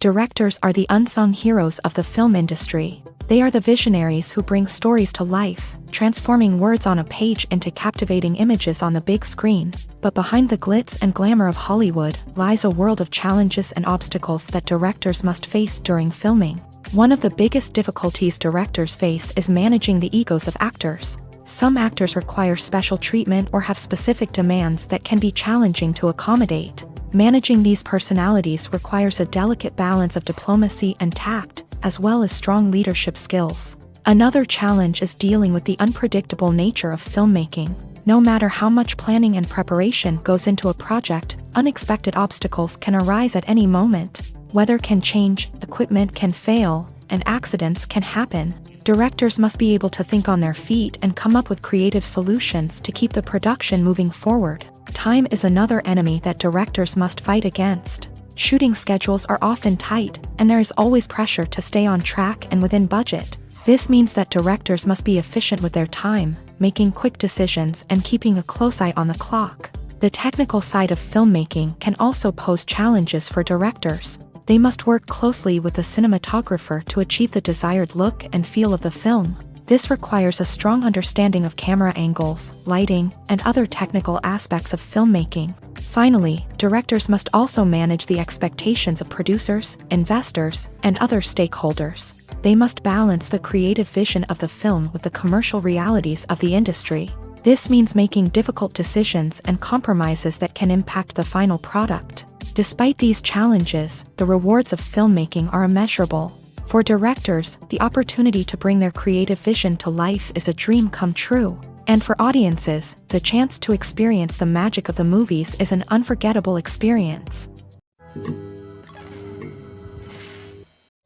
Directors are the unsung heroes of the film industry. They are the visionaries who bring stories to life, transforming words on a page into captivating images on the big screen. But behind the glitz and glamour of Hollywood lies a world of challenges and obstacles that directors must face during filming. One of the biggest difficulties directors face is managing the egos of actors. Some actors require special treatment or have specific demands that can be challenging to accommodate. Managing these personalities requires a delicate balance of diplomacy and tact, as well as strong leadership skills. Another challenge is dealing with the unpredictable nature of filmmaking. No matter how much planning and preparation goes into a project, unexpected obstacles can arise at any moment. Weather can change, equipment can fail, and accidents can happen. Directors must be able to think on their feet and come up with creative solutions to keep the production moving forward. Time is another enemy that directors must fight against. Shooting schedules are often tight, and there is always pressure to stay on track and within budget. This means that directors must be efficient with their time, making quick decisions and keeping a close eye on the clock. The technical side of filmmaking can also pose challenges for directors. They must work closely with the cinematographer to achieve the desired look and feel of the film. This requires a strong understanding of camera angles, lighting, and other technical aspects of filmmaking. Finally, directors must also manage the expectations of producers, investors, and other stakeholders. They must balance the creative vision of the film with the commercial realities of the industry. This means making difficult decisions and compromises that can impact the final product. Despite these challenges, the rewards of filmmaking are immeasurable. For directors, the opportunity to bring their creative vision to life is a dream come true. And for audiences, the chance to experience the magic of the movies is an unforgettable experience.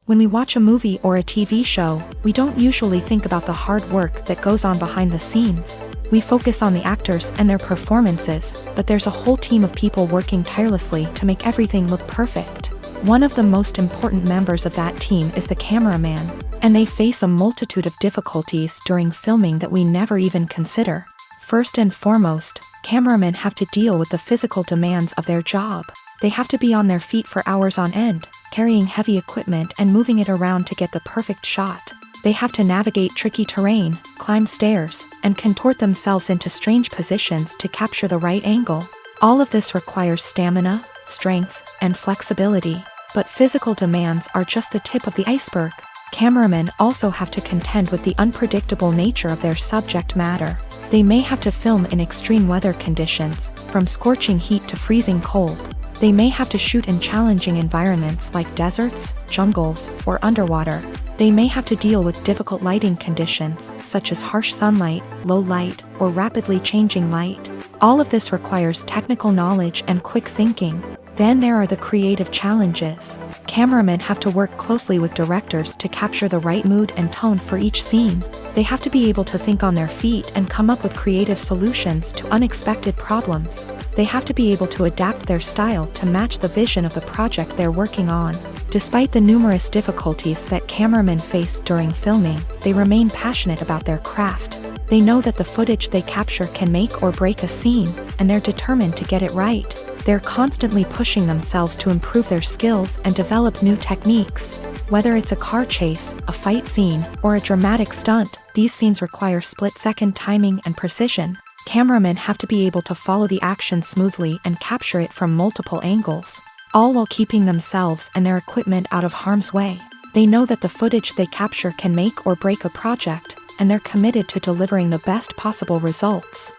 When we watch a movie or a TV show, we don't usually think about the hard work that goes on behind the scenes. We focus on the actors and their performances, but there's a whole team of people working tirelessly to make everything look perfect. One of the most important members of that team is the cameraman, and they face a multitude of difficulties during filming that we never even consider. First and foremost, cameramen have to deal with the physical demands of their job. They have to be on their feet for hours on end, carrying heavy equipment and moving it around to get the perfect shot. They have to navigate tricky terrain, climb stairs, and contort themselves into strange positions to capture the right angle. All of this requires stamina, strength, and flexibility. But physical demands are just the tip of the iceberg. Cameramen also have to contend with the unpredictable nature of their subject matter. They may have to film in extreme weather conditions, from scorching heat to freezing cold. They may have to shoot in challenging environments like deserts, jungles, or underwater. They may have to deal with difficult lighting conditions, such as harsh sunlight, low light, or rapidly changing light. All of this requires technical knowledge and quick thinking. Then there are the creative challenges. Cameramen have to work closely with directors to capture the right mood and tone for each scene. They have to be able to think on their feet and come up with creative solutions to unexpected problems. They have to be able to adapt their style to match the vision of the project they're working on. Despite the numerous difficulties that cameramen face during filming, they remain passionate about their craft. They know that the footage they capture can make or break a scene, and they're determined to get it right. They're constantly pushing themselves to improve their skills and develop new techniques. Whether it's a car chase, a fight scene, or a dramatic stunt, these scenes require split-second timing and precision. Cameramen have to be able to follow the action smoothly and capture it from multiple angles, all while keeping themselves and their equipment out of harm's way. They know that the footage they capture can make or break a project, and they're committed to delivering the best possible results.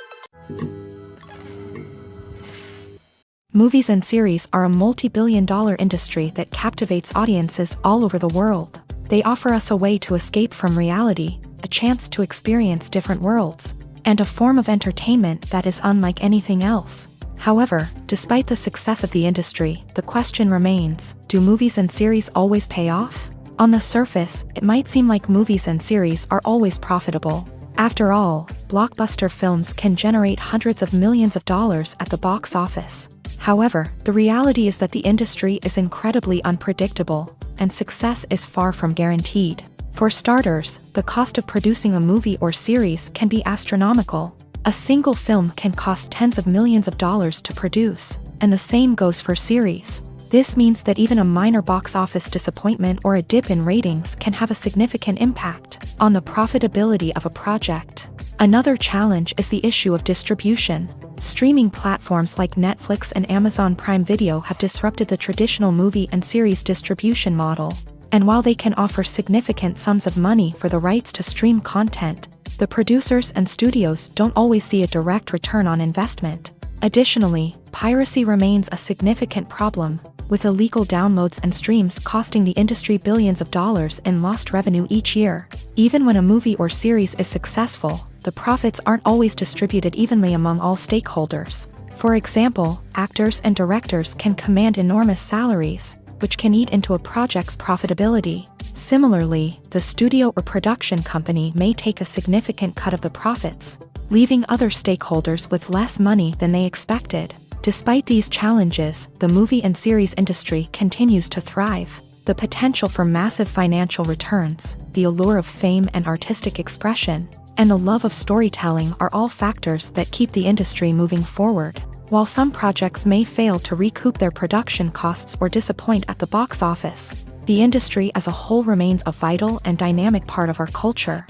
Movies and series are a multi-billion-dollar industry that captivates audiences all over the world. They offer us a way to escape from reality, a chance to experience different worlds, and a form of entertainment that is unlike anything else. However, despite the success of the industry, the question remains, do movies and series always pay off? On the surface, it might seem like movies and series are always profitable. After all, blockbuster films can generate hundreds of millions of dollars at the box office. However, the reality is that the industry is incredibly unpredictable, and success is far from guaranteed. For starters, the cost of producing a movie or series can be astronomical. A single film can cost tens of millions of dollars to produce, and the same goes for series. This means that even a minor box office disappointment or a dip in ratings can have a significant impact on the profitability of a project. Another challenge is the issue of distribution. Streaming platforms like Netflix and Amazon Prime Video have disrupted the traditional movie and series distribution model. And while they can offer significant sums of money for the rights to stream content, the producers and studios don't always see a direct return on investment. Additionally, piracy remains a significant problem, with illegal downloads and streams costing the industry billions of dollars in lost revenue each year. Even when a movie or series is successful, the profits aren't always distributed evenly among all stakeholders. For example, actors and directors can command enormous salaries, which can eat into a project's profitability. Similarly, the studio or production company may take a significant cut of the profits, leaving other stakeholders with less money than they expected. Despite these challenges, the movie and series industry continues to thrive. The potential for massive financial returns, the allure of fame and artistic expression, and the love of storytelling are all factors that keep the industry moving forward. While some projects may fail to recoup their production costs or disappoint at the box office, the industry as a whole remains a vital and dynamic part of our culture.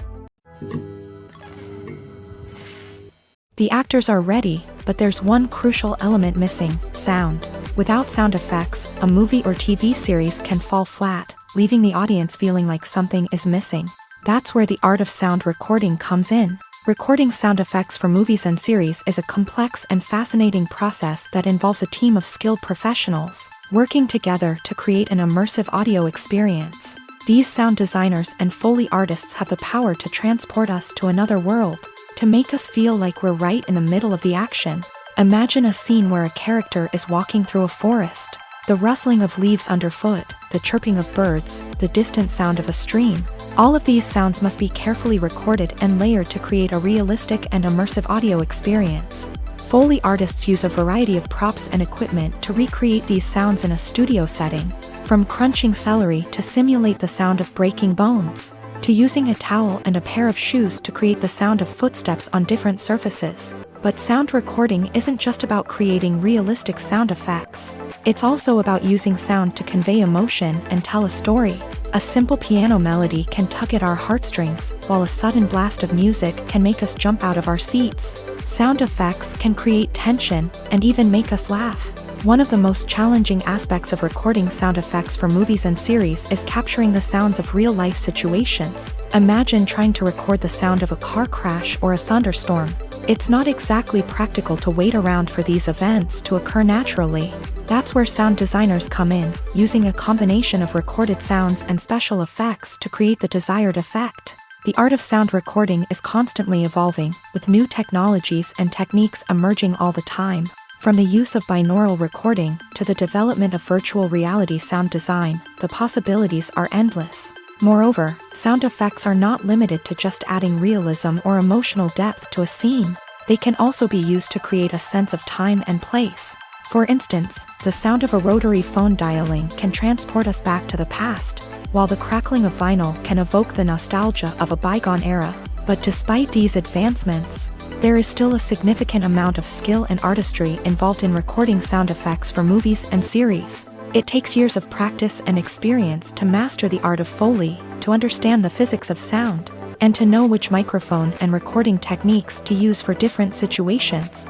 The actors are ready, but there's one crucial element missing: sound. Without sound effects, a movie or TV series can fall flat, leaving the audience feeling like something is missing. That's where the art of sound recording comes in. Recording sound effects for movies and series is a complex and fascinating process that involves a team of skilled professionals working together to create an immersive audio experience. These sound designers and Foley artists have the power to transport us to another world, to make us feel like we're right in the middle of the action. Imagine a scene where a character is walking through a forest. The rustling of leaves underfoot, the chirping of birds, the distant sound of a stream. All of these sounds must be carefully recorded and layered to create a realistic and immersive audio experience. Foley artists use a variety of props and equipment to recreate these sounds in a studio setting, from crunching celery to simulate the sound of breaking bones, to using a towel and a pair of shoes to create the sound of footsteps on different surfaces. But sound recording isn't just about creating realistic sound effects. It's also about using sound to convey emotion and tell a story. A simple piano melody can tug at our heartstrings, while a sudden blast of music can make us jump out of our seats. Sound effects can create tension and even make us laugh. One of the most challenging aspects of recording sound effects for movies and series is capturing the sounds of real-life situations. Imagine trying to record the sound of a car crash or a thunderstorm. It's not exactly practical to wait around for these events to occur naturally. That's where sound designers come in, using a combination of recorded sounds and special effects to create the desired effect. The art of sound recording is constantly evolving, with new technologies and techniques emerging all the time. From the use of binaural recording to the development of virtual reality sound design, the possibilities are endless. Moreover, sound effects are not limited to just adding realism or emotional depth to a scene. They can also be used to create a sense of time and place. For instance, the sound of a rotary phone dialing can transport us back to the past, while the crackling of vinyl can evoke the nostalgia of a bygone era. But despite these advancements, there is still a significant amount of skill and artistry involved in recording sound effects for movies and series. It takes years of practice and experience to master the art of Foley, to understand the physics of sound, and to know which microphone and recording techniques to use for different situations.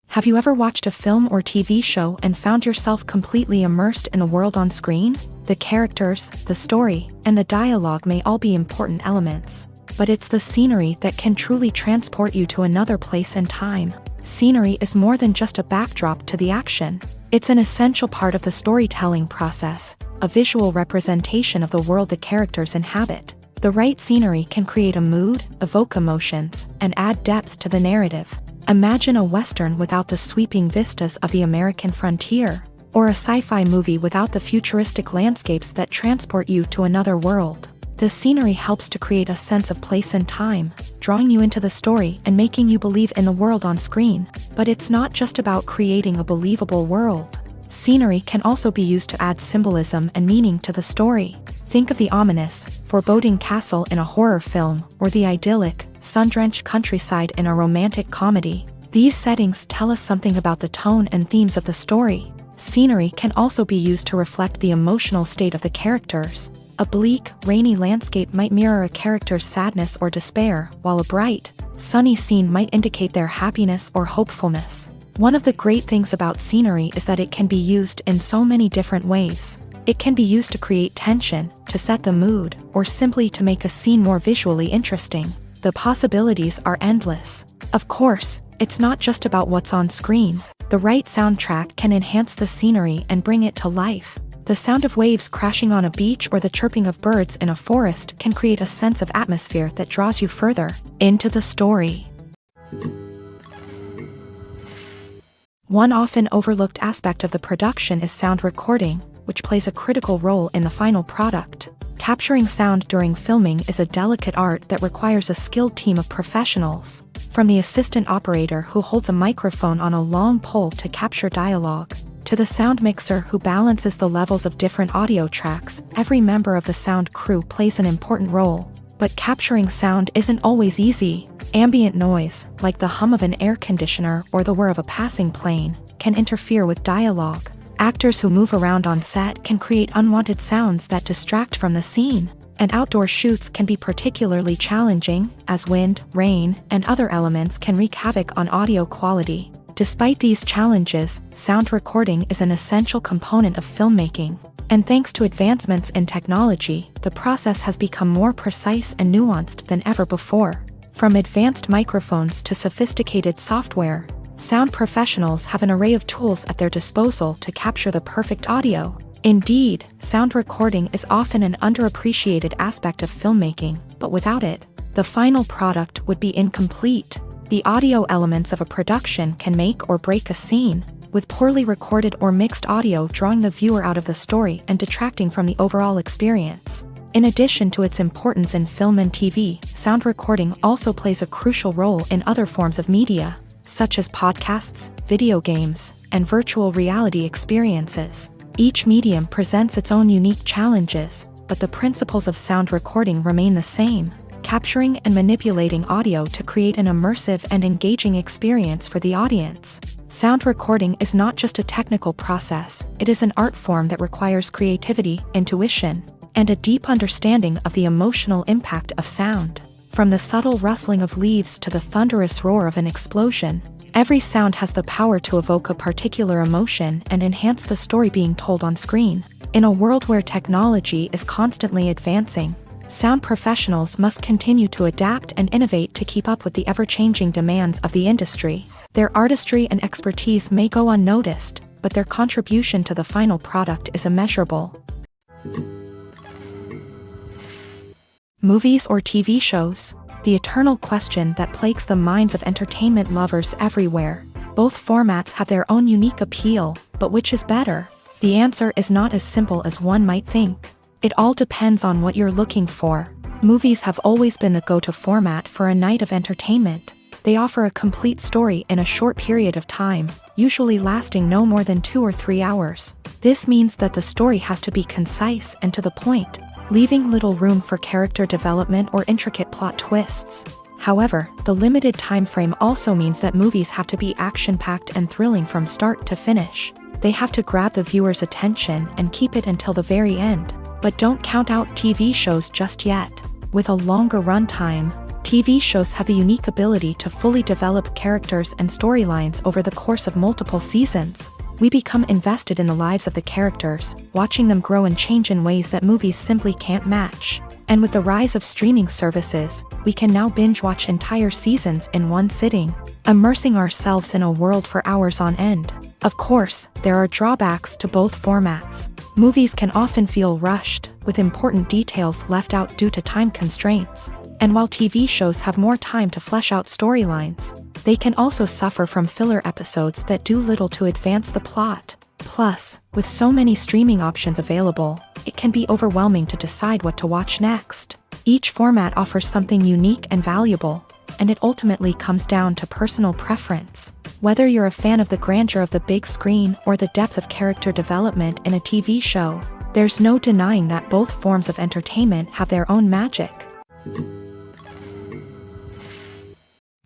Have you ever watched a film or TV show and found yourself completely immersed in the world on screen? The characters, the story, and the dialogue may all be important elements, but it's the scenery that can truly transport you to another place and time. Scenery is more than just a backdrop to the action. It's an essential part of the storytelling process, a visual representation of the world the characters inhabit. The right scenery can create a mood, evoke emotions, and add depth to the narrative. Imagine a Western without the sweeping vistas of the American frontier, or a sci-fi movie without the futuristic landscapes that transport you to another world. The scenery helps to create a sense of place and time, drawing you into the story and making you believe in the world on screen. But it's not just about creating a believable world. Scenery can also be used to add symbolism and meaning to the story. Think of the ominous, foreboding castle in a horror film, or the idyllic, sun-drenched countryside in a romantic comedy. These settings tell us something about the tone and themes of the story. Scenery can also be used to reflect the emotional state of the characters. A bleak, rainy landscape might mirror a character's sadness or despair, while a bright, sunny scene might indicate their happiness or hopefulness. One of the great things about scenery is that it can be used in so many different ways. It can be used to create tension, to set the mood, or simply to make a scene more visually interesting. The possibilities are endless. Of course, it's not just about what's on screen. The right soundtrack can enhance the scenery and bring it to life. The sound of waves crashing on a beach or the chirping of birds in a forest can create a sense of atmosphere that draws you further into the story. One often overlooked aspect of the production is sound recording, which plays a critical role in the final product. Capturing sound during filming is a delicate art that requires a skilled team of professionals. From the assistant operator who holds a microphone on a long pole to capture dialogue, to the sound mixer who balances the levels of different audio tracks, every member of the sound crew plays an important role. But capturing sound isn't always easy. Ambient noise, like the hum of an air conditioner or the whir of a passing plane, can interfere with dialogue. Actors who move around on set can create unwanted sounds that distract from the scene. And outdoor shoots can be particularly challenging, as wind, rain, and other elements can wreak havoc on audio quality. Despite these challenges, sound recording is an essential component of filmmaking. And thanks to advancements in technology, the process has become more precise and nuanced than ever before. From advanced microphones to sophisticated software, sound professionals have an array of tools at their disposal to capture the perfect audio. Indeed, sound recording is often an underappreciated aspect of filmmaking, but without it, the final product would be incomplete. The audio elements of a production can make or break a scene, with poorly recorded or mixed audio drawing the viewer out of the story and detracting from the overall experience. In addition to its importance in film and TV, sound recording also plays a crucial role in other forms of media, such as podcasts, video games, and virtual reality experiences. Each medium presents its own unique challenges, but the principles of sound recording remain the same. Capturing and manipulating audio to create an immersive and engaging experience for the audience. Sound recording is not just a technical process, it is an art form that requires creativity, intuition, and a deep understanding of the emotional impact of sound. From the subtle rustling of leaves to the thunderous roar of an explosion, every sound has the power to evoke a particular emotion and enhance the story being told on screen. In a world where technology is constantly advancing, sound professionals must continue to adapt and innovate to keep up with the ever-changing demands of the industry. Their artistry and expertise may go unnoticed, but their contribution to the final product is immeasurable. Movies or TV shows? the eternal question that plagues the minds of entertainment lovers everywhere. Both formats have their own unique appeal, but which is better? The answer is not as simple as one might think. It all depends on what you're looking for. Movies have always been the go-to format for a night of entertainment. They offer a complete story in a short period of time, usually lasting no more than 2 or 3 hours. This means that the story has to be concise and to the point, leaving little room for character development or intricate plot twists. However, the limited time frame also means that movies have to be action-packed and thrilling from start to finish. They have to grab the viewer's attention and keep it until the very end. But don't count out TV shows just yet. With a longer runtime, TV shows have the unique ability to fully develop characters and storylines over the course of multiple seasons. We become invested in the lives of the characters, watching them grow and change in ways that movies simply can't match. And with the rise of streaming services, we can now binge-watch entire seasons in one sitting, immersing ourselves in a world for hours on end. Of course, there are drawbacks to both formats. Movies can often feel rushed, with important details left out due to time constraints. And while TV shows have more time to flesh out storylines, they can also suffer from filler episodes that do little to advance the plot. Plus, with so many streaming options available, it can be overwhelming to decide what to watch next. Each format offers something unique and valuable, and it ultimately comes down to personal preference. Whether you're a fan of the grandeur of the big screen or the depth of character development in a TV show, there's no denying that both forms of entertainment have their own magic.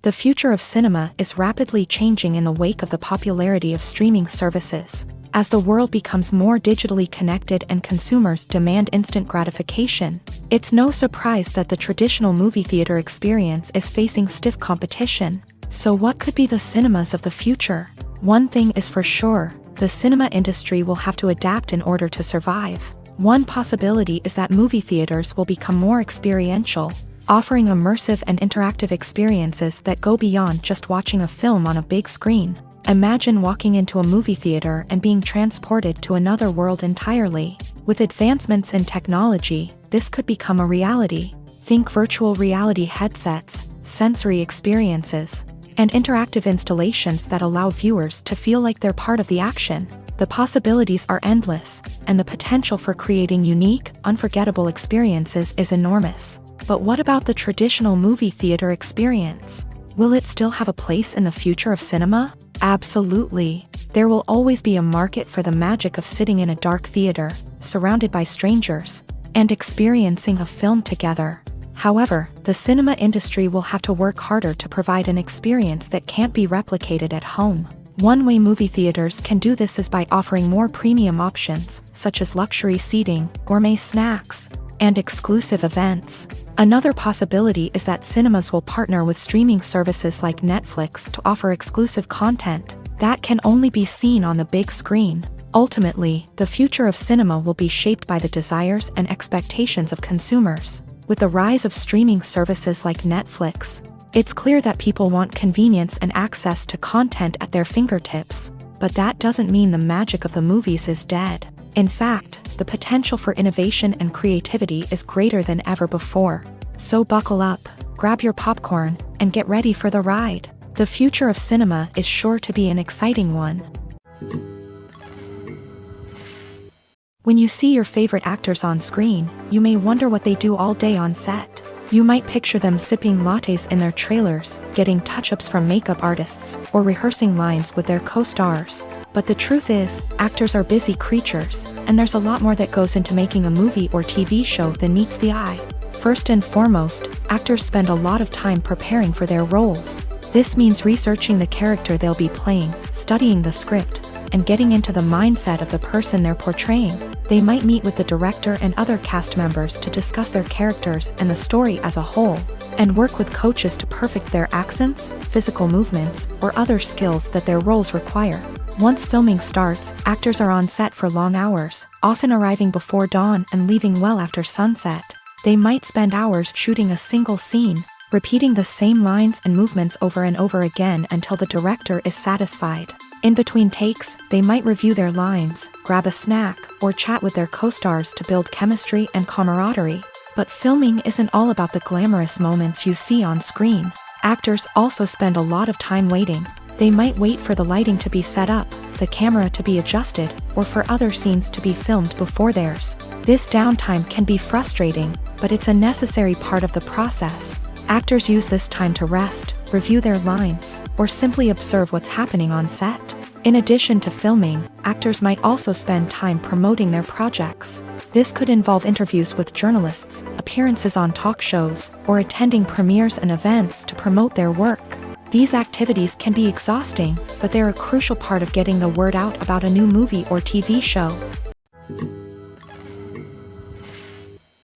The future of cinema is rapidly changing in the wake of the popularity of streaming services. As the world becomes more digitally connected and consumers demand instant gratification, it's no surprise that the traditional movie theater experience is facing stiff competition. So what could be the cinemas of the future? One thing is for sure, the cinema industry will have to adapt in order to survive. One possibility is that movie theaters will become more experiential, offering immersive and interactive experiences that go beyond just watching a film on a big screen. Imagine walking into a movie theater and being transported to another world entirely. With advancements in technology, this could become a reality. Think virtual reality headsets, sensory experiences, and interactive installations that allow viewers to feel like they're part of the action. The possibilities are endless, and the potential for creating unique, unforgettable experiences is enormous. But what about the traditional movie theater experience? Will it still have a place in the future of cinema? Absolutely. There will always be a market for the magic of sitting in a dark theater, surrounded by strangers, and experiencing a film together. However, the cinema industry will have to work harder to provide an experience that can't be replicated at home. One way movie theaters can do this is by offering more premium options, such as luxury seating, gourmet snacks, and exclusive events. Another possibility is that cinemas will partner with streaming services like Netflix to offer exclusive content that can only be seen on the big screen. Ultimately, the future of cinema will be shaped by the desires and expectations of consumers. With the rise of streaming services like Netflix, it's clear that people want convenience and access to content at their fingertips. But that doesn't mean the magic of the movies is dead. In fact, the potential for innovation and creativity is greater than ever before. So buckle up, grab your popcorn, and get ready for the ride. The future of cinema is sure to be an exciting one. When you see your favorite actors on screen, you may wonder what they do all day on set. You might picture them sipping lattes in their trailers, getting touch-ups from makeup artists, or rehearsing lines with their co-stars. But the truth is, actors are busy creatures, and there's a lot more that goes into making a movie or TV show than meets the eye. First and foremost, actors spend a lot of time preparing for their roles. This means researching the character they'll be playing, studying the script, and getting into the mindset of the person they're portraying. They might meet with the director and other cast members to discuss their characters and the story as a whole, and work with coaches to perfect their accents, physical movements, or other skills that their roles require. Once filming starts, actors are on set for long hours, often arriving before dawn and leaving well after sunset. They might spend hours shooting a single scene, repeating the same lines and movements over and over again until the director is satisfied. In between takes, they might review their lines, grab a snack, or chat with their co-stars to build chemistry and camaraderie. But filming isn't all about the glamorous moments you see on screen. Actors also spend a lot of time waiting. They might wait for the lighting to be set up, the camera to be adjusted, or for other scenes to be filmed before theirs. This downtime can be frustrating, but it's a necessary part of the process. Actors use this time to rest, review their lines, or simply observe what's happening on set. In addition to filming, actors might also spend time promoting their projects. This could involve interviews with journalists, appearances on talk shows, or attending premieres and events to promote their work. These activities can be exhausting, but they're a crucial part of getting the word out about a new movie or TV show.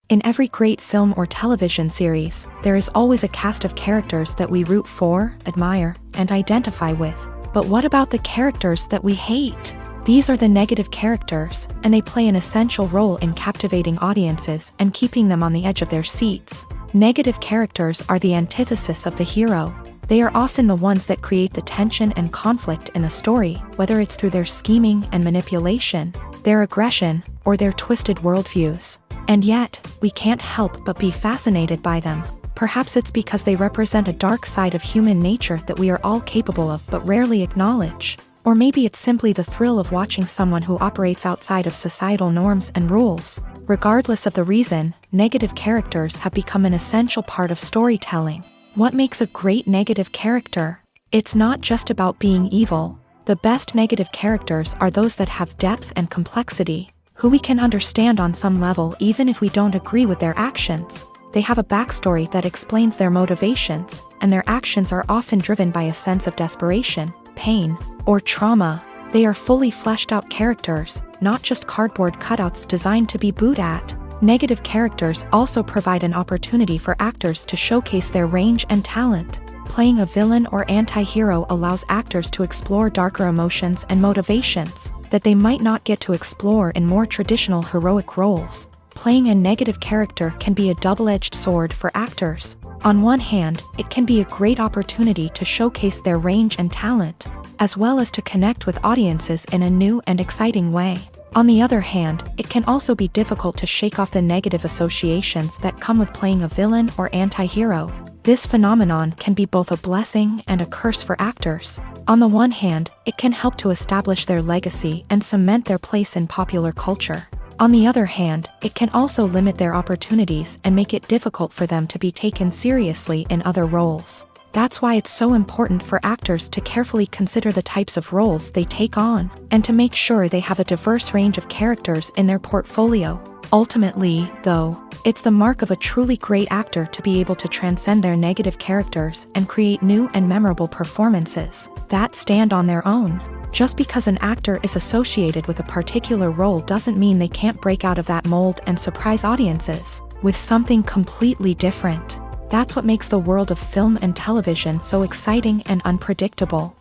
In every great film or television series, there is always a cast of characters that we root for, admire, and identify with. But what about the characters that we hate? These are the negative characters, and they play an essential role in captivating audiences and keeping them on the edge of their seats. Negative characters are the antithesis of the hero. They are often the ones that create the tension and conflict in the story, whether it's through their scheming and manipulation, their aggression, or their twisted worldviews. And yet, we can't help but be fascinated by them. Perhaps it's because they represent a dark side of human nature that we are all capable of but rarely acknowledge. Or maybe it's simply the thrill of watching someone who operates outside of societal norms and rules. Regardless of the reason, negative characters have become an essential part of storytelling. What makes a great negative character? It's not just about being evil. The best negative characters are those that have depth and complexity, who we can understand on some level even if we don't agree with their actions. They have a backstory that explains their motivations, and their actions are often driven by a sense of desperation, pain, or trauma. They are fully fleshed out characters, not just cardboard cutouts designed to be booed at. Negative characters also provide an opportunity for actors to showcase their range and talent. Playing a villain or anti-hero allows actors to explore darker emotions and motivations that they might not get to explore in more traditional heroic roles. Playing a negative character can be a double-edged sword for actors. On one hand, it can be a great opportunity to showcase their range and talent, as well as to connect with audiences in a new and exciting way. On the other hand, it can also be difficult to shake off the negative associations that come with playing a villain or anti-hero. This phenomenon can be both a blessing and a curse for actors. On the one hand, it can help to establish their legacy and cement their place in popular culture. On the other hand, it can also limit their opportunities and make it difficult for them to be taken seriously in other roles. That's why it's so important for actors to carefully consider the types of roles they take on, and to make sure they have a diverse range of characters in their portfolio. Ultimately, though, it's the mark of a truly great actor to be able to transcend their negative characters and create new and memorable performances that stand on their own. Just because an actor is associated with a particular role doesn't mean they can't break out of that mold and surprise audiences with something completely different. That's what makes the world of film and television so exciting and unpredictable.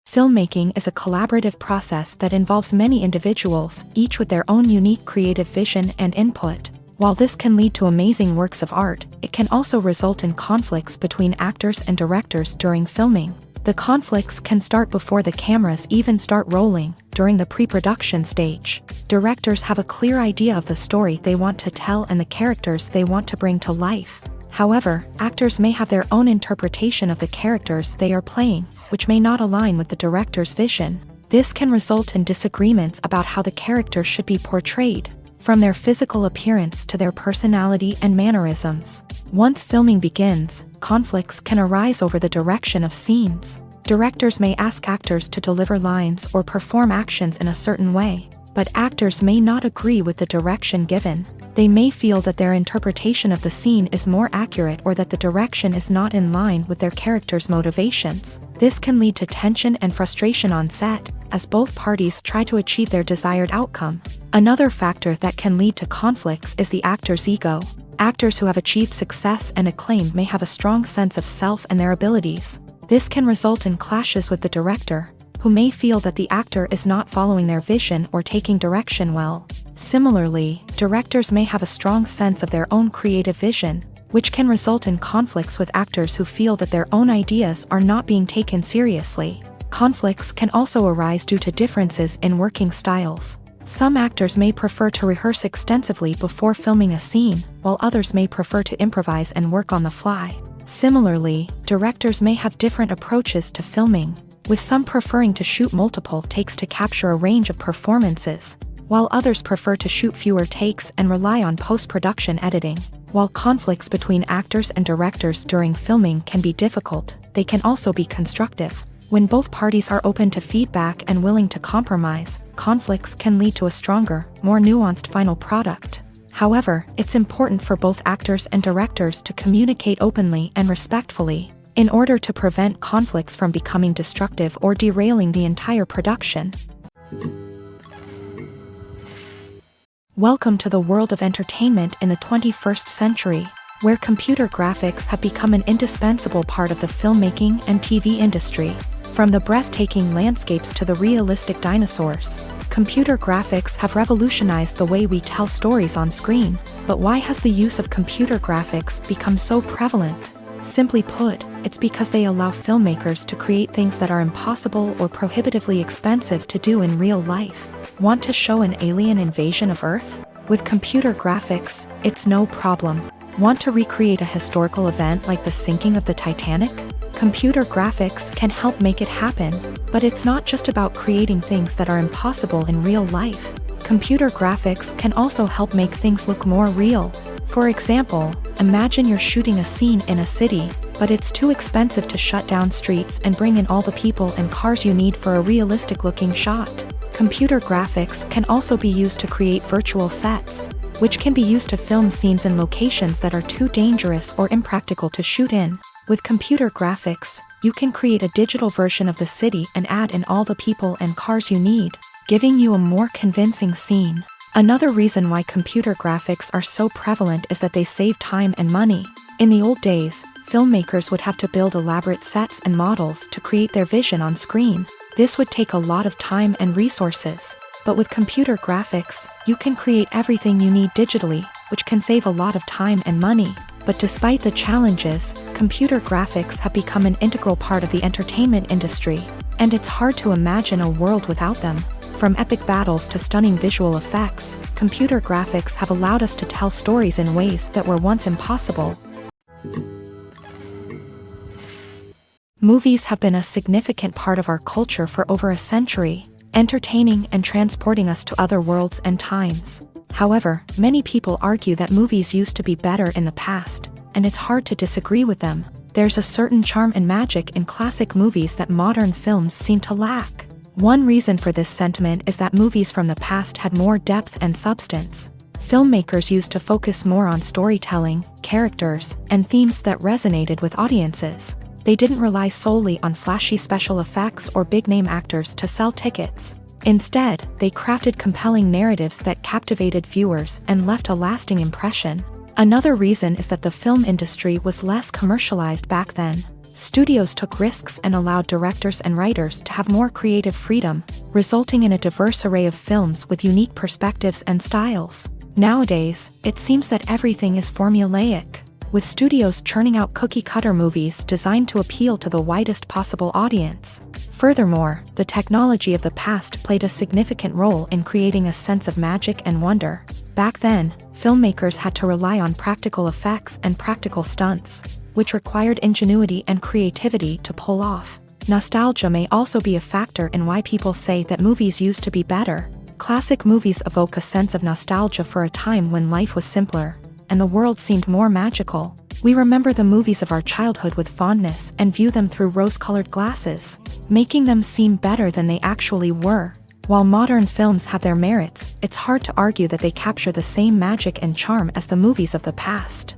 Filmmaking is a collaborative process that involves many individuals, each with their own unique creative vision and input. While this can lead to amazing works of art, it can also result in conflicts between actors and directors during filming. The conflicts can start before the cameras even start rolling, during the pre-production stage. Directors have a clear idea of the story they want to tell and the characters they want to bring to life. However, actors may have their own interpretation of the characters they are playing, which may not align with the director's vision. This can result in disagreements about how the character should be portrayed, from their physical appearance to their personality and mannerisms. Once filming begins, conflicts can arise over the direction of scenes. Directors may ask actors to deliver lines or perform actions in a certain way, but actors may not agree with the direction given. They may feel that their interpretation of the scene is more accurate or that the direction is not in line with their character's motivations. This can lead to tension and frustration on set, as both parties try to achieve their desired outcome. Another factor that can lead to conflicts is the actor's ego. Actors who have achieved success and acclaim may have a strong sense of self and their abilities. This can result in clashes with the director, who may feel that the actor is not following their vision or taking direction well. Similarly, directors may have a strong sense of their own creative vision, which can result in conflicts with actors who feel that their own ideas are not being taken seriously. Conflicts can also arise due to differences in working styles. Some actors may prefer to rehearse extensively before filming a scene, while others may prefer to improvise and work on the fly. Similarly, directors may have different approaches to filming, with some preferring to shoot multiple takes to capture a range of performances, while others prefer to shoot fewer takes and rely on post-production editing. While conflicts between actors and directors during filming can be difficult, they can also be constructive. When both parties are open to feedback and willing to compromise, conflicts can lead to a stronger, more nuanced final product. However, it's important for both actors and directors to communicate openly and respectfully, in order to prevent conflicts from becoming destructive or derailing the entire production. Welcome to the world of entertainment in the 21st century, where computer graphics have become an indispensable part of the filmmaking and TV industry. From the breathtaking landscapes to the realistic dinosaurs, computer graphics have revolutionized the way we tell stories on screen. But why has the use of computer graphics become so prevalent? Simply put, it's because they allow filmmakers to create things that are impossible or prohibitively expensive to do in real life. Want to show an alien invasion of Earth? With computer graphics, it's no problem. Want to recreate a historical event like the sinking of the Titanic? Computer graphics can help make it happen, but it's not just about creating things that are impossible in real life. Computer graphics can also help make things look more real. For example, imagine you're shooting a scene in a city, but it's too expensive to shut down streets and bring in all the people and cars you need for a realistic-looking shot. Computer graphics can also be used to create virtual sets, which can be used to film scenes in locations that are too dangerous or impractical to shoot in. With computer graphics, you can create a digital version of the city and add in all the people and cars you need, giving you a more convincing scene. Another reason why computer graphics are so prevalent is that they save time and money. In the old days, filmmakers would have to build elaborate sets and models to create their vision on screen. This would take a lot of time and resources. But with computer graphics, you can create everything you need digitally, which can save a lot of time and money. But despite the challenges, computer graphics have become an integral part of the entertainment industry, and it's hard to imagine a world without them. From epic battles to stunning visual effects, computer graphics have allowed us to tell stories in ways that were once impossible. Movies have been a significant part of our culture for over a century, entertaining and transporting us to other worlds and times. However, many people argue that movies used to be better in the past, and it's hard to disagree with them. There's a certain charm and magic in classic movies that modern films seem to lack. One reason for this sentiment is that movies from the past had more depth and substance. Filmmakers used to focus more on storytelling, characters, and themes that resonated with audiences. They didn't rely solely on flashy special effects or big-name actors to sell tickets. Instead, they crafted compelling narratives that captivated viewers and left a lasting impression. Another reason is that the film industry was less commercialized back then. Studios took risks and allowed directors and writers to have more creative freedom, resulting in a diverse array of films with unique perspectives and styles. Nowadays, it seems that everything is formulaic, with studios churning out cookie-cutter movies designed to appeal to the widest possible audience. Furthermore, the technology of the past played a significant role in creating a sense of magic and wonder. Back then, filmmakers had to rely on practical effects and practical stunts, which required ingenuity and creativity to pull off. Nostalgia may also be a factor in why people say that movies used to be better. Classic movies evoke a sense of nostalgia for a time when life was simpler, and the world seemed more magical. We remember the movies of our childhood with fondness and view them through rose-colored glasses, making them seem better than they actually were. While modern films have their merits, it's hard to argue that they capture the same magic and charm as the movies of the past.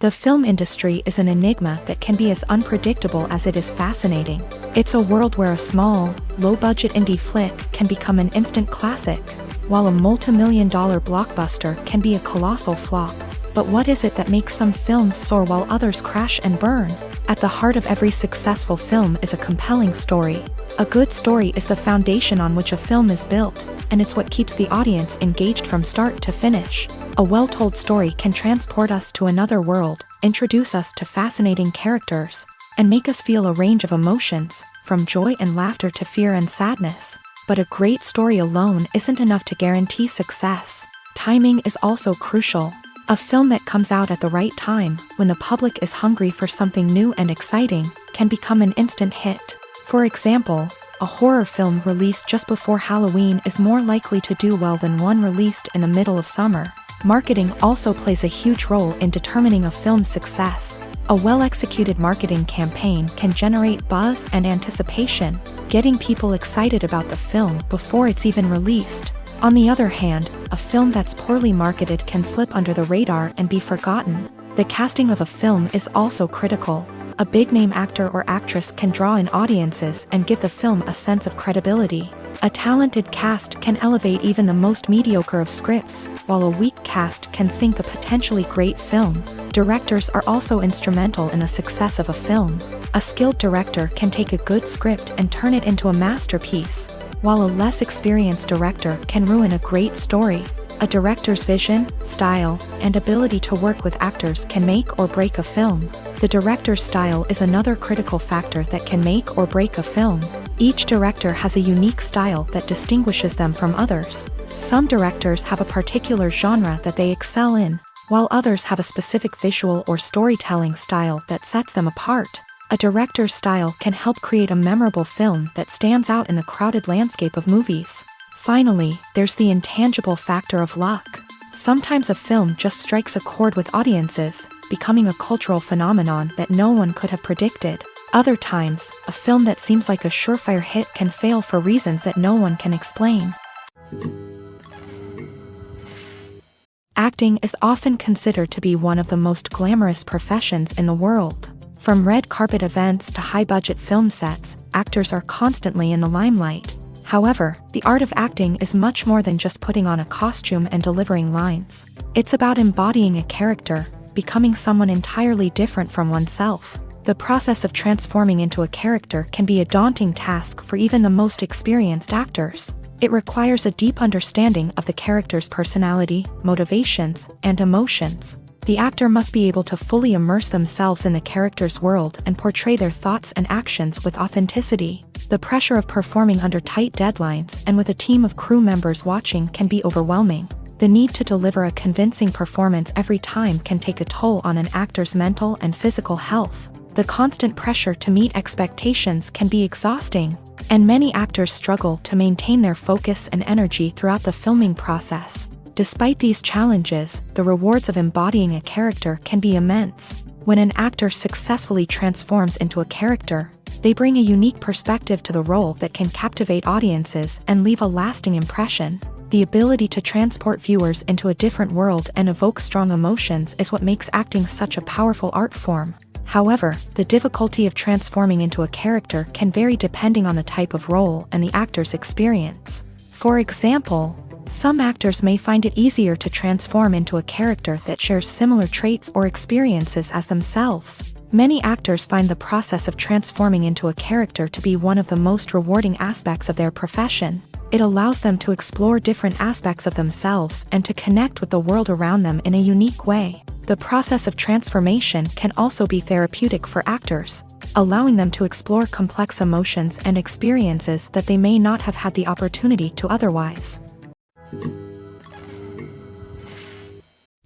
The film industry is an enigma that can be as unpredictable as it is fascinating. It's a world where a small, low-budget indie flick can become an instant classic, while a multi-million-dollar blockbuster can be a colossal flop. But what is it that makes some films soar while others crash and burn? At the heart of every successful film is a compelling story. A good story is the foundation on which a film is built, and it's what keeps the audience engaged from start to finish. A well-told story can transport us to another world, introduce us to fascinating characters, and make us feel a range of emotions, from joy and laughter to fear and sadness. But a great story alone isn't enough to guarantee success. Timing is also crucial. A film that comes out at the right time, when the public is hungry for something new and exciting, can become an instant hit. For example, a horror film released just before Halloween is more likely to do well than one released in the middle of summer. Marketing also plays a huge role in determining a film's success. A well-executed marketing campaign can generate buzz and anticipation, getting people excited about the film before it's even released. On the other hand, a film that's poorly marketed can slip under the radar and be forgotten. The casting of a film is also critical. A big-name actor or actress can draw in audiences and give the film a sense of credibility. A talented cast can elevate even the most mediocre of scripts, while a weak cast can sink a potentially great film. Directors are also instrumental in the success of a film. A skilled director can take a good script and turn it into a masterpiece, while a less experienced director can ruin a great story. A director's vision, style, and ability to work with actors can make or break a film. The director's style is another critical factor that can make or break a film. Each director has a unique style that distinguishes them from others. Some directors have a particular genre that they excel in, while others have a specific visual or storytelling style that sets them apart. A director's style can help create a memorable film that stands out in the crowded landscape of movies. Finally, there's the intangible factor of luck. Sometimes a film just strikes a chord with audiences, becoming a cultural phenomenon that no one could have predicted. Other times, a film that seems like a surefire hit can fail for reasons that no one can explain. Acting is often considered to be one of the most glamorous professions in the world. From red carpet events to high-budget film sets, actors are constantly in the limelight. However, the art of acting is much more than just putting on a costume and delivering lines. It's about embodying a character, becoming someone entirely different from oneself. The process of transforming into a character can be a daunting task for even the most experienced actors. It requires a deep understanding of the character's personality, motivations, and emotions. The actor must be able to fully immerse themselves in the character's world and portray their thoughts and actions with authenticity. The pressure of performing under tight deadlines and with a team of crew members watching can be overwhelming. The need to deliver a convincing performance every time can take a toll on an actor's mental and physical health. The constant pressure to meet expectations can be exhausting, and many actors struggle to maintain their focus and energy throughout the filming process. Despite these challenges, the rewards of embodying a character can be immense. When an actor successfully transforms into a character, they bring a unique perspective to the role that can captivate audiences and leave a lasting impression. The ability to transport viewers into a different world and evoke strong emotions is what makes acting such a powerful art form. However, the difficulty of transforming into a character can vary depending on the type of role and the actor's experience. For example, some actors may find it easier to transform into a character that shares similar traits or experiences as themselves. Many actors find the process of transforming into a character to be one of the most rewarding aspects of their profession. It allows them to explore different aspects of themselves and to connect with the world around them in a unique way. The process of transformation can also be therapeutic for actors, allowing them to explore complex emotions and experiences that they may not have had the opportunity to otherwise.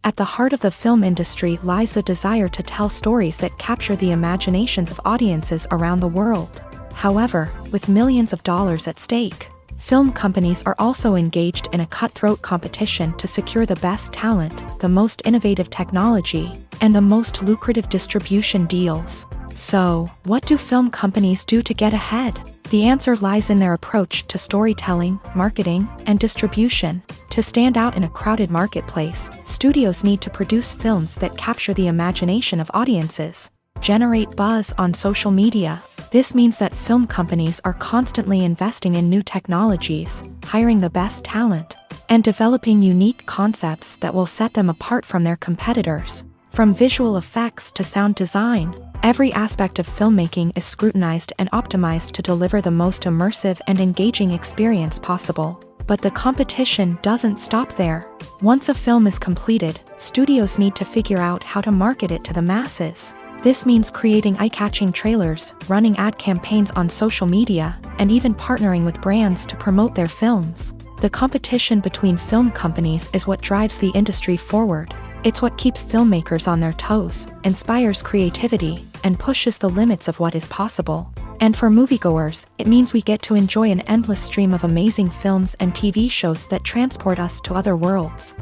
At the heart of the film industry lies the desire to tell stories that capture the imaginations of audiences around the world. However, with millions of dollars at stake, film companies are also engaged in a cutthroat competition to secure the best talent, the most innovative technology, and the most lucrative distribution deals. So, what do film companies do to get ahead? The answer lies in their approach to storytelling, marketing, and distribution. To stand out in a crowded marketplace, studios need to produce films that capture the imagination of audiences, generate buzz on social media. This means that film companies are constantly investing in new technologies, hiring the best talent, and developing unique concepts that will set them apart from their competitors. From visual effects to sound design, every aspect of filmmaking is scrutinized and optimized to deliver the most immersive and engaging experience possible. But the competition doesn't stop there. Once a film is completed, studios need to figure out how to market it to the masses. This means creating eye-catching trailers, running ad campaigns on social media, and even partnering with brands to promote their films. The competition between film companies is what drives the industry forward. It's what keeps filmmakers on their toes, inspires creativity, and pushes the limits of what is possible. And for moviegoers, it means we get to enjoy an endless stream of amazing films and TV shows that transport us to other worlds.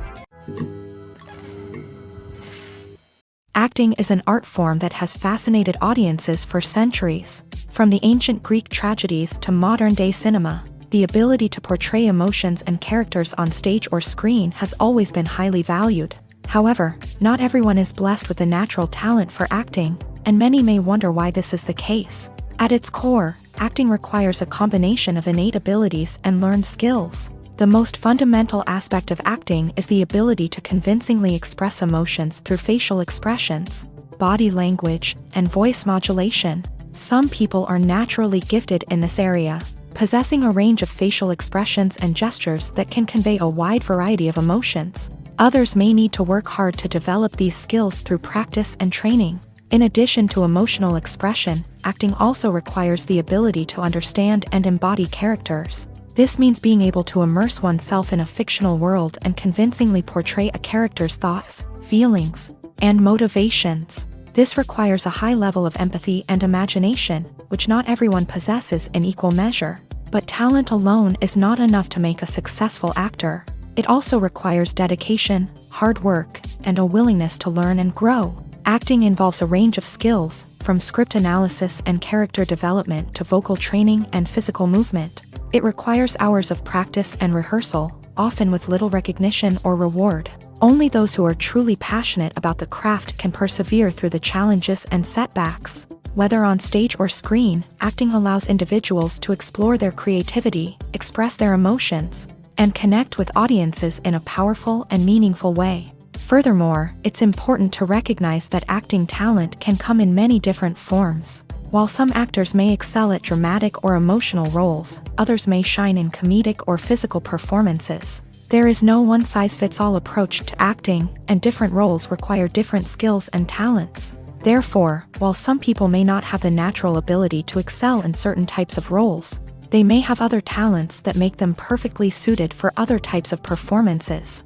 Acting is an art form that has fascinated audiences for centuries. From the ancient Greek tragedies to modern-day cinema, the ability to portray emotions and characters on stage or screen has always been highly valued. However, not everyone is blessed with a natural talent for acting, and many may wonder why this is the case. At its core, acting requires a combination of innate abilities and learned skills. The most fundamental aspect of acting is the ability to convincingly express emotions through facial expressions, body language, and voice modulation. Some people are naturally gifted in this area, possessing a range of facial expressions and gestures that can convey a wide variety of emotions. Others may need to work hard to develop these skills through practice and training. In addition to emotional expression, acting also requires the ability to understand and embody characters. This means being able to immerse oneself in a fictional world and convincingly portray a character's thoughts, feelings, and motivations. This requires a high level of empathy and imagination, which not everyone possesses in equal measure. But talent alone is not enough to make a successful actor. It also requires dedication, hard work, and a willingness to learn and grow. Acting involves a range of skills, from script analysis and character development to vocal training and physical movement. It requires hours of practice and rehearsal, often with little recognition or reward. Only those who are truly passionate about the craft can persevere through the challenges and setbacks. Whether on stage or screen, acting allows individuals to explore their creativity, express their emotions, and connect with audiences in a powerful and meaningful way. Furthermore, it's important to recognize that acting talent can come in many different forms. While some actors may excel at dramatic or emotional roles, others may shine in comedic or physical performances. There is no one-size-fits-all approach to acting, and different roles require different skills and talents. Therefore, while some people may not have the natural ability to excel in certain types of roles, they may have other talents that make them perfectly suited for other types of performances.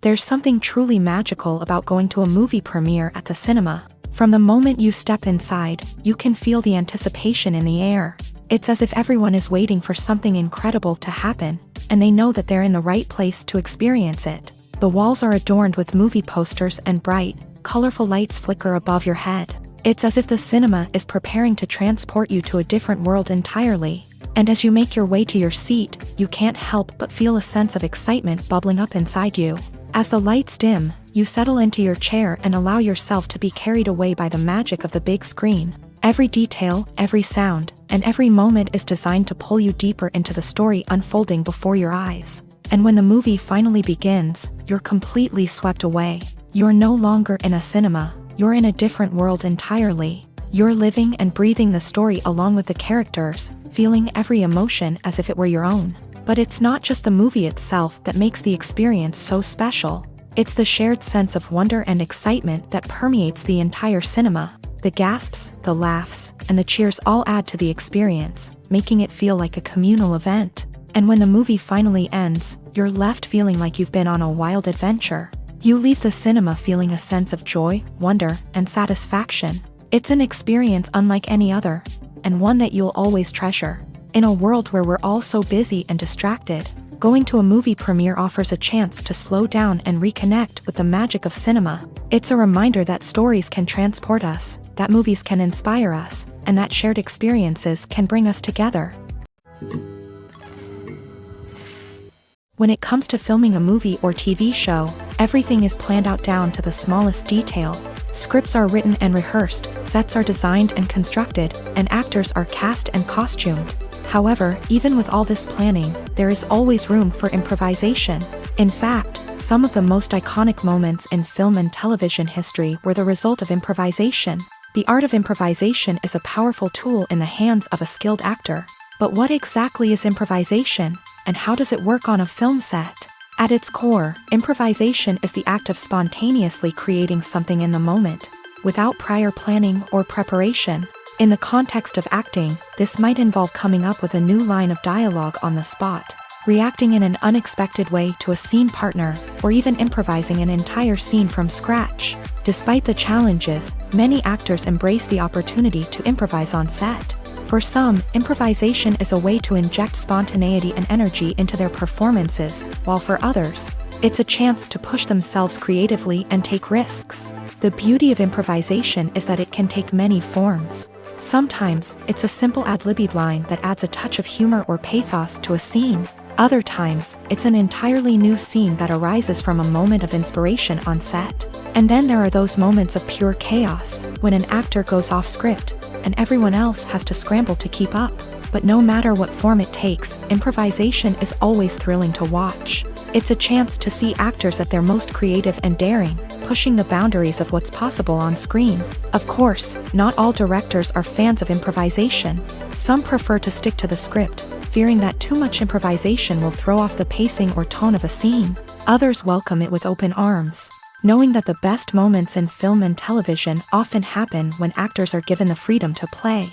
There's something truly magical about going to a movie premiere at the cinema. From the moment you step inside, you can feel the anticipation in the air. It's as if everyone is waiting for something incredible to happen, and they know that they're in the right place to experience it. The walls are adorned with movie posters and bright, colorful lights flicker above your head. It's as if the cinema is preparing to transport you to a different world entirely. And as you make your way to your seat, you can't help but feel a sense of excitement bubbling up inside you. As the lights dim, you settle into your chair and allow yourself to be carried away by the magic of the big screen. Every detail, every sound, and every moment is designed to pull you deeper into the story unfolding before your eyes. And when the movie finally begins, you're completely swept away. You're no longer in a cinema, you're in a different world entirely. You're living and breathing the story along with the characters, feeling every emotion as if it were your own. But it's not just the movie itself that makes the experience so special. It's the shared sense of wonder and excitement that permeates the entire cinema. The gasps, the laughs, and the cheers all add to the experience, making it feel like a communal event. And when the movie finally ends, you're left feeling like you've been on a wild adventure. You leave the cinema feeling a sense of joy, wonder, and satisfaction. It's an experience unlike any other, and one that you'll always treasure. In a world where we're all so busy and distracted, going to a movie premiere offers a chance to slow down and reconnect with the magic of cinema. It's a reminder that stories can transport us, that movies can inspire us, and that shared experiences can bring us together. When it comes to filming a movie or TV show, everything is planned out down to the smallest detail. Scripts are written and rehearsed, sets are designed and constructed, and actors are cast and costumed. However, even with all this planning, there is always room for improvisation. In fact, some of the most iconic moments in film and television history were the result of improvisation. The art of improvisation is a powerful tool in the hands of a skilled actor. But what exactly is improvisation, and how does it work on a film set? At its core, improvisation is the act of spontaneously creating something in the moment, without prior planning or preparation. In the context of acting, this might involve coming up with a new line of dialogue on the spot, reacting in an unexpected way to a scene partner, or even improvising an entire scene from scratch. Despite the challenges, many actors embrace the opportunity to improvise on set. For some, improvisation is a way to inject spontaneity and energy into their performances, while for others, it's a chance to push themselves creatively and take risks. The beauty of improvisation is that it can take many forms. Sometimes, it's a simple ad-libbed line that adds a touch of humor or pathos to a scene. Other times, it's an entirely new scene that arises from a moment of inspiration on set. And then there are those moments of pure chaos, when an actor goes off script, and everyone else has to scramble to keep up. But no matter what form it takes, improvisation is always thrilling to watch. It's a chance to see actors at their most creative and daring, pushing the boundaries of what's possible on screen. Of course, not all directors are fans of improvisation. Some prefer to stick to the script, fearing that too much improvisation will throw off the pacing or tone of a scene. Others welcome it with open arms, knowing that the best moments in film and television often happen when actors are given the freedom to play.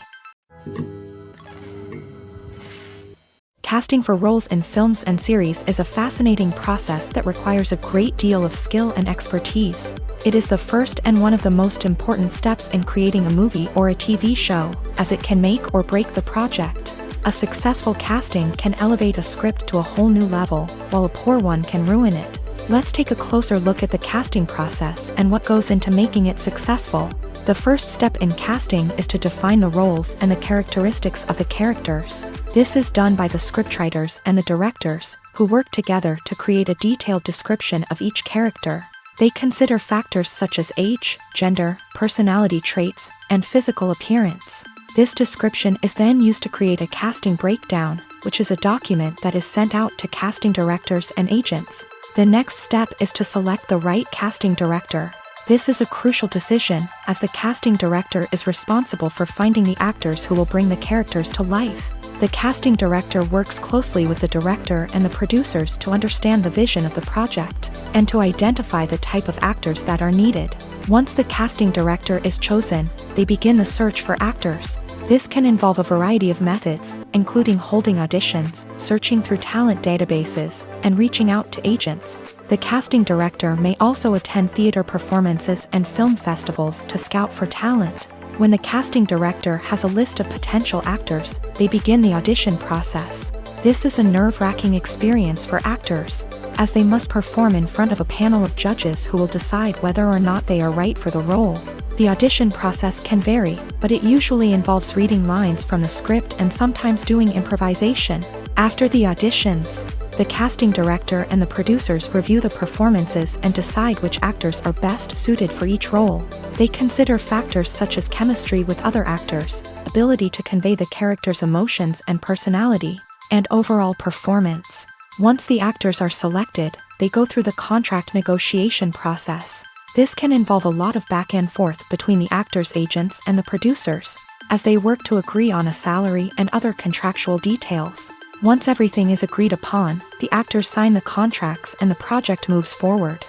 Casting for roles in films and series is a fascinating process that requires a great deal of skill and expertise. It is the first and one of the most important steps in creating a movie or a TV show, as it can make or break the project. A successful casting can elevate a script to a whole new level, while a poor one can ruin it. Let's take a closer look at the casting process and what goes into making it successful. The first step in casting is to define the roles and the characteristics of the characters. This is done by the scriptwriters and the directors, who work together to create a detailed description of each character. They consider factors such as age, gender, personality traits, and physical appearance. This description is then used to create a casting breakdown, which is a document that is sent out to casting directors and agents. The next step is to select the right casting director. This is a crucial decision, as the casting director is responsible for finding the actors who will bring the characters to life. The casting director works closely with the director and the producers to understand the vision of the project, and to identify the type of actors that are needed. Once the casting director is chosen, they begin the search for actors. This can involve a variety of methods, including holding auditions, searching through talent databases, and reaching out to agents. The casting director may also attend theater performances and film festivals to scout for talent. When the casting director has a list of potential actors, they begin the audition process. This is a nerve-wracking experience for actors, as they must perform in front of a panel of judges who will decide whether or not they are right for the role. The audition process can vary, but it usually involves reading lines from the script and sometimes doing improvisation. After the auditions, the casting director and the producers review the performances and decide which actors are best suited for each role. They consider factors such as chemistry with other actors, ability to convey the character's emotions and personality, and overall performance. Once the actors are selected, they go through the contract negotiation process. This can involve a lot of back and forth between the actors' agents and the producers, as they work to agree on a salary and other contractual details. Once everything is agreed upon, the actors sign the contracts and the project moves forward.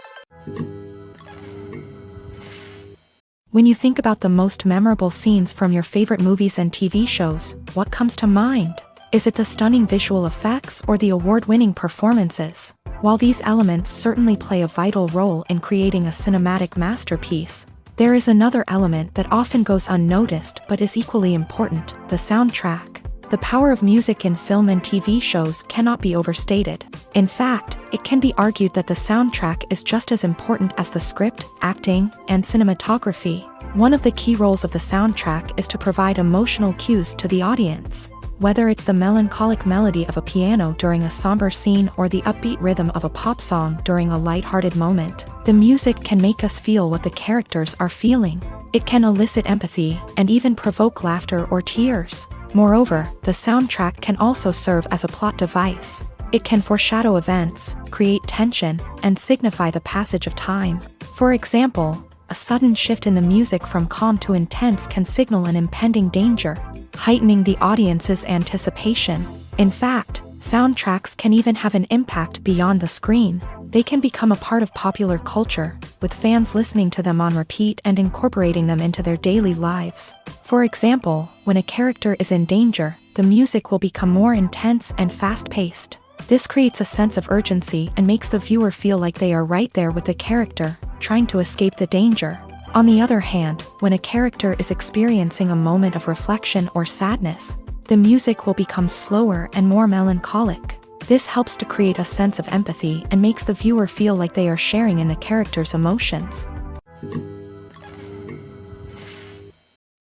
When you think about the most memorable scenes from your favorite movies and TV shows, what comes to mind? Is it the stunning visual effects or the award-winning performances? While these elements certainly play a vital role in creating a cinematic masterpiece, there is another element that often goes unnoticed but is equally important: the soundtrack. The power of music in film and TV shows cannot be overstated. In fact, it can be argued that the soundtrack is just as important as the script, acting, and cinematography. One of the key roles of the soundtrack is to provide emotional cues to the audience. Whether it's the melancholic melody of a piano during a somber scene or the upbeat rhythm of a pop song during a light-hearted moment, the music can make us feel what the characters are feeling. It can elicit empathy and even provoke laughter or tears. Moreover, the soundtrack can also serve as a plot device. It can foreshadow events, create tension, and signify the passage of time. For example, a sudden shift in the music from calm to intense can signal an impending danger, heightening the audience's anticipation. In fact, Soundtracks can even have an impact beyond the screen. They can become a part of popular culture, with fans listening to them on repeat and incorporating them into their daily lives. For example, when a character is in danger, the music will become more intense and fast-paced. This creates a sense of urgency and makes the viewer feel like they are right there with the character, trying to escape the danger. On the other hand, when a character is experiencing a moment of reflection or sadness, the music will become slower and more melancholic. This helps to create a sense of empathy and makes the viewer feel like they are sharing in the character's emotions.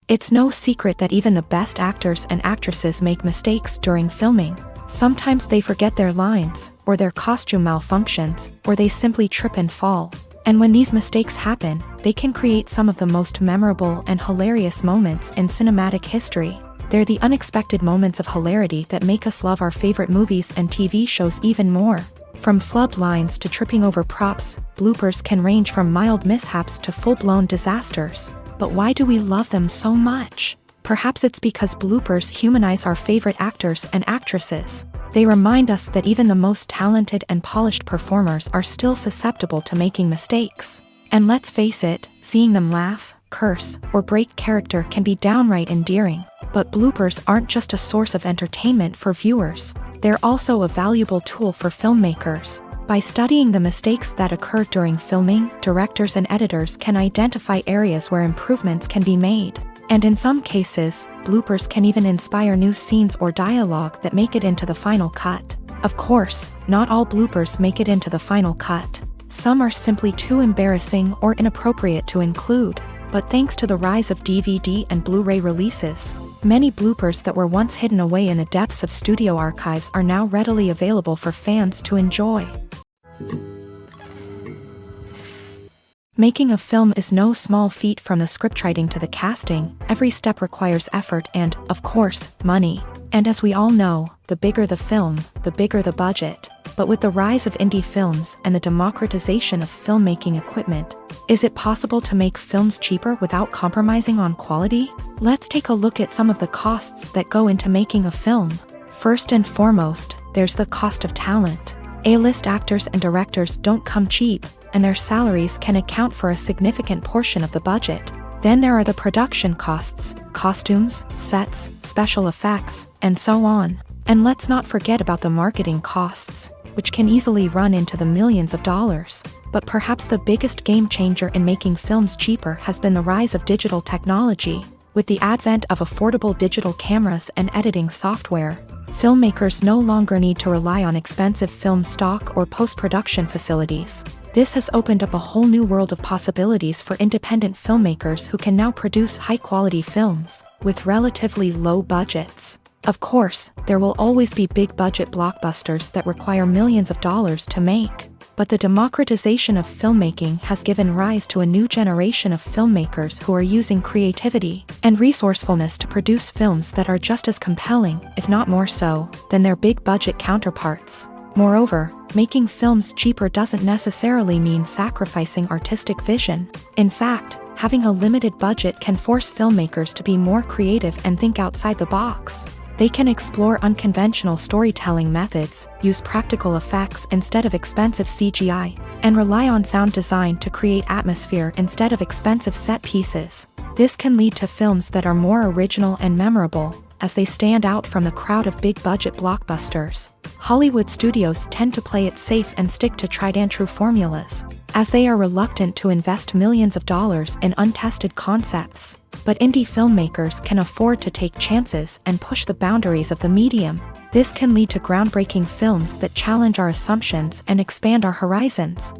It's no secret that even the best actors and actresses make mistakes during filming. Sometimes they forget their lines, or their costume malfunctions, or they simply trip and fall. And when these mistakes happen, they can create some of the most memorable and hilarious moments in cinematic history. They're the unexpected moments of hilarity that make us love our favorite movies and TV shows even more. From flubbed lines to tripping over props, bloopers can range from mild mishaps to full-blown disasters. But why do we love them so much? Perhaps it's because bloopers humanize our favorite actors and actresses. They remind us that even the most talented and polished performers are still susceptible to making mistakes. And let's face it, seeing them laugh, curse, or break character can be downright endearing. But bloopers aren't just a source of entertainment for viewers. They're also a valuable tool for filmmakers. By studying the mistakes that occur during filming, directors and editors can identify areas where improvements can be made. And in some cases, bloopers can even inspire new scenes or dialogue that make it into the final cut. Of course, not all bloopers make it into the final cut. Some are simply too embarrassing or inappropriate to include. But thanks to the rise of DVD and Blu-ray releases, many bloopers that were once hidden away in the depths of studio archives are now readily available for fans to enjoy. Making a film is no small feat. From the scriptwriting to the casting, every step requires effort and, of course, money. And as we all know, the bigger the film, the bigger the budget. But with the rise of indie films and the democratization of filmmaking equipment, is it possible to make films cheaper without compromising on quality? Let's take a look at some of the costs that go into making a film. First and foremost, there's the cost of talent. A-list actors and directors don't come cheap, and their salaries can account for a significant portion of the budget. Then there are the production costs, costumes, sets, special effects, and so on. And let's not forget about the marketing costs, which can easily run into the millions of dollars. But perhaps the biggest game changer in making films cheaper has been the rise of digital technology. With the advent of affordable digital cameras and editing software, filmmakers no longer need to rely on expensive film stock or post-production facilities. This has opened up a whole new world of possibilities for independent filmmakers who can now produce high-quality films with relatively low budgets. Of course, there will always be big-budget blockbusters that require millions of dollars to make. But the democratization of filmmaking has given rise to a new generation of filmmakers who are using creativity and resourcefulness to produce films that are just as compelling, if not more so, than their big-budget counterparts. Moreover, making films cheaper doesn't necessarily mean sacrificing artistic vision. In fact, having a limited budget can force filmmakers to be more creative and think outside the box. They can explore unconventional storytelling methods, use practical effects instead of expensive CGI, and rely on sound design to create atmosphere instead of expensive set pieces. This can lead to films that are more original and memorable, as they stand out from the crowd of big-budget blockbusters. Hollywood studios tend to play it safe and stick to tried-and-true formulas, as they are reluctant to invest millions of dollars in untested concepts. But indie filmmakers can afford to take chances and push the boundaries of the medium. This can lead to groundbreaking films that challenge our assumptions and expand our horizons.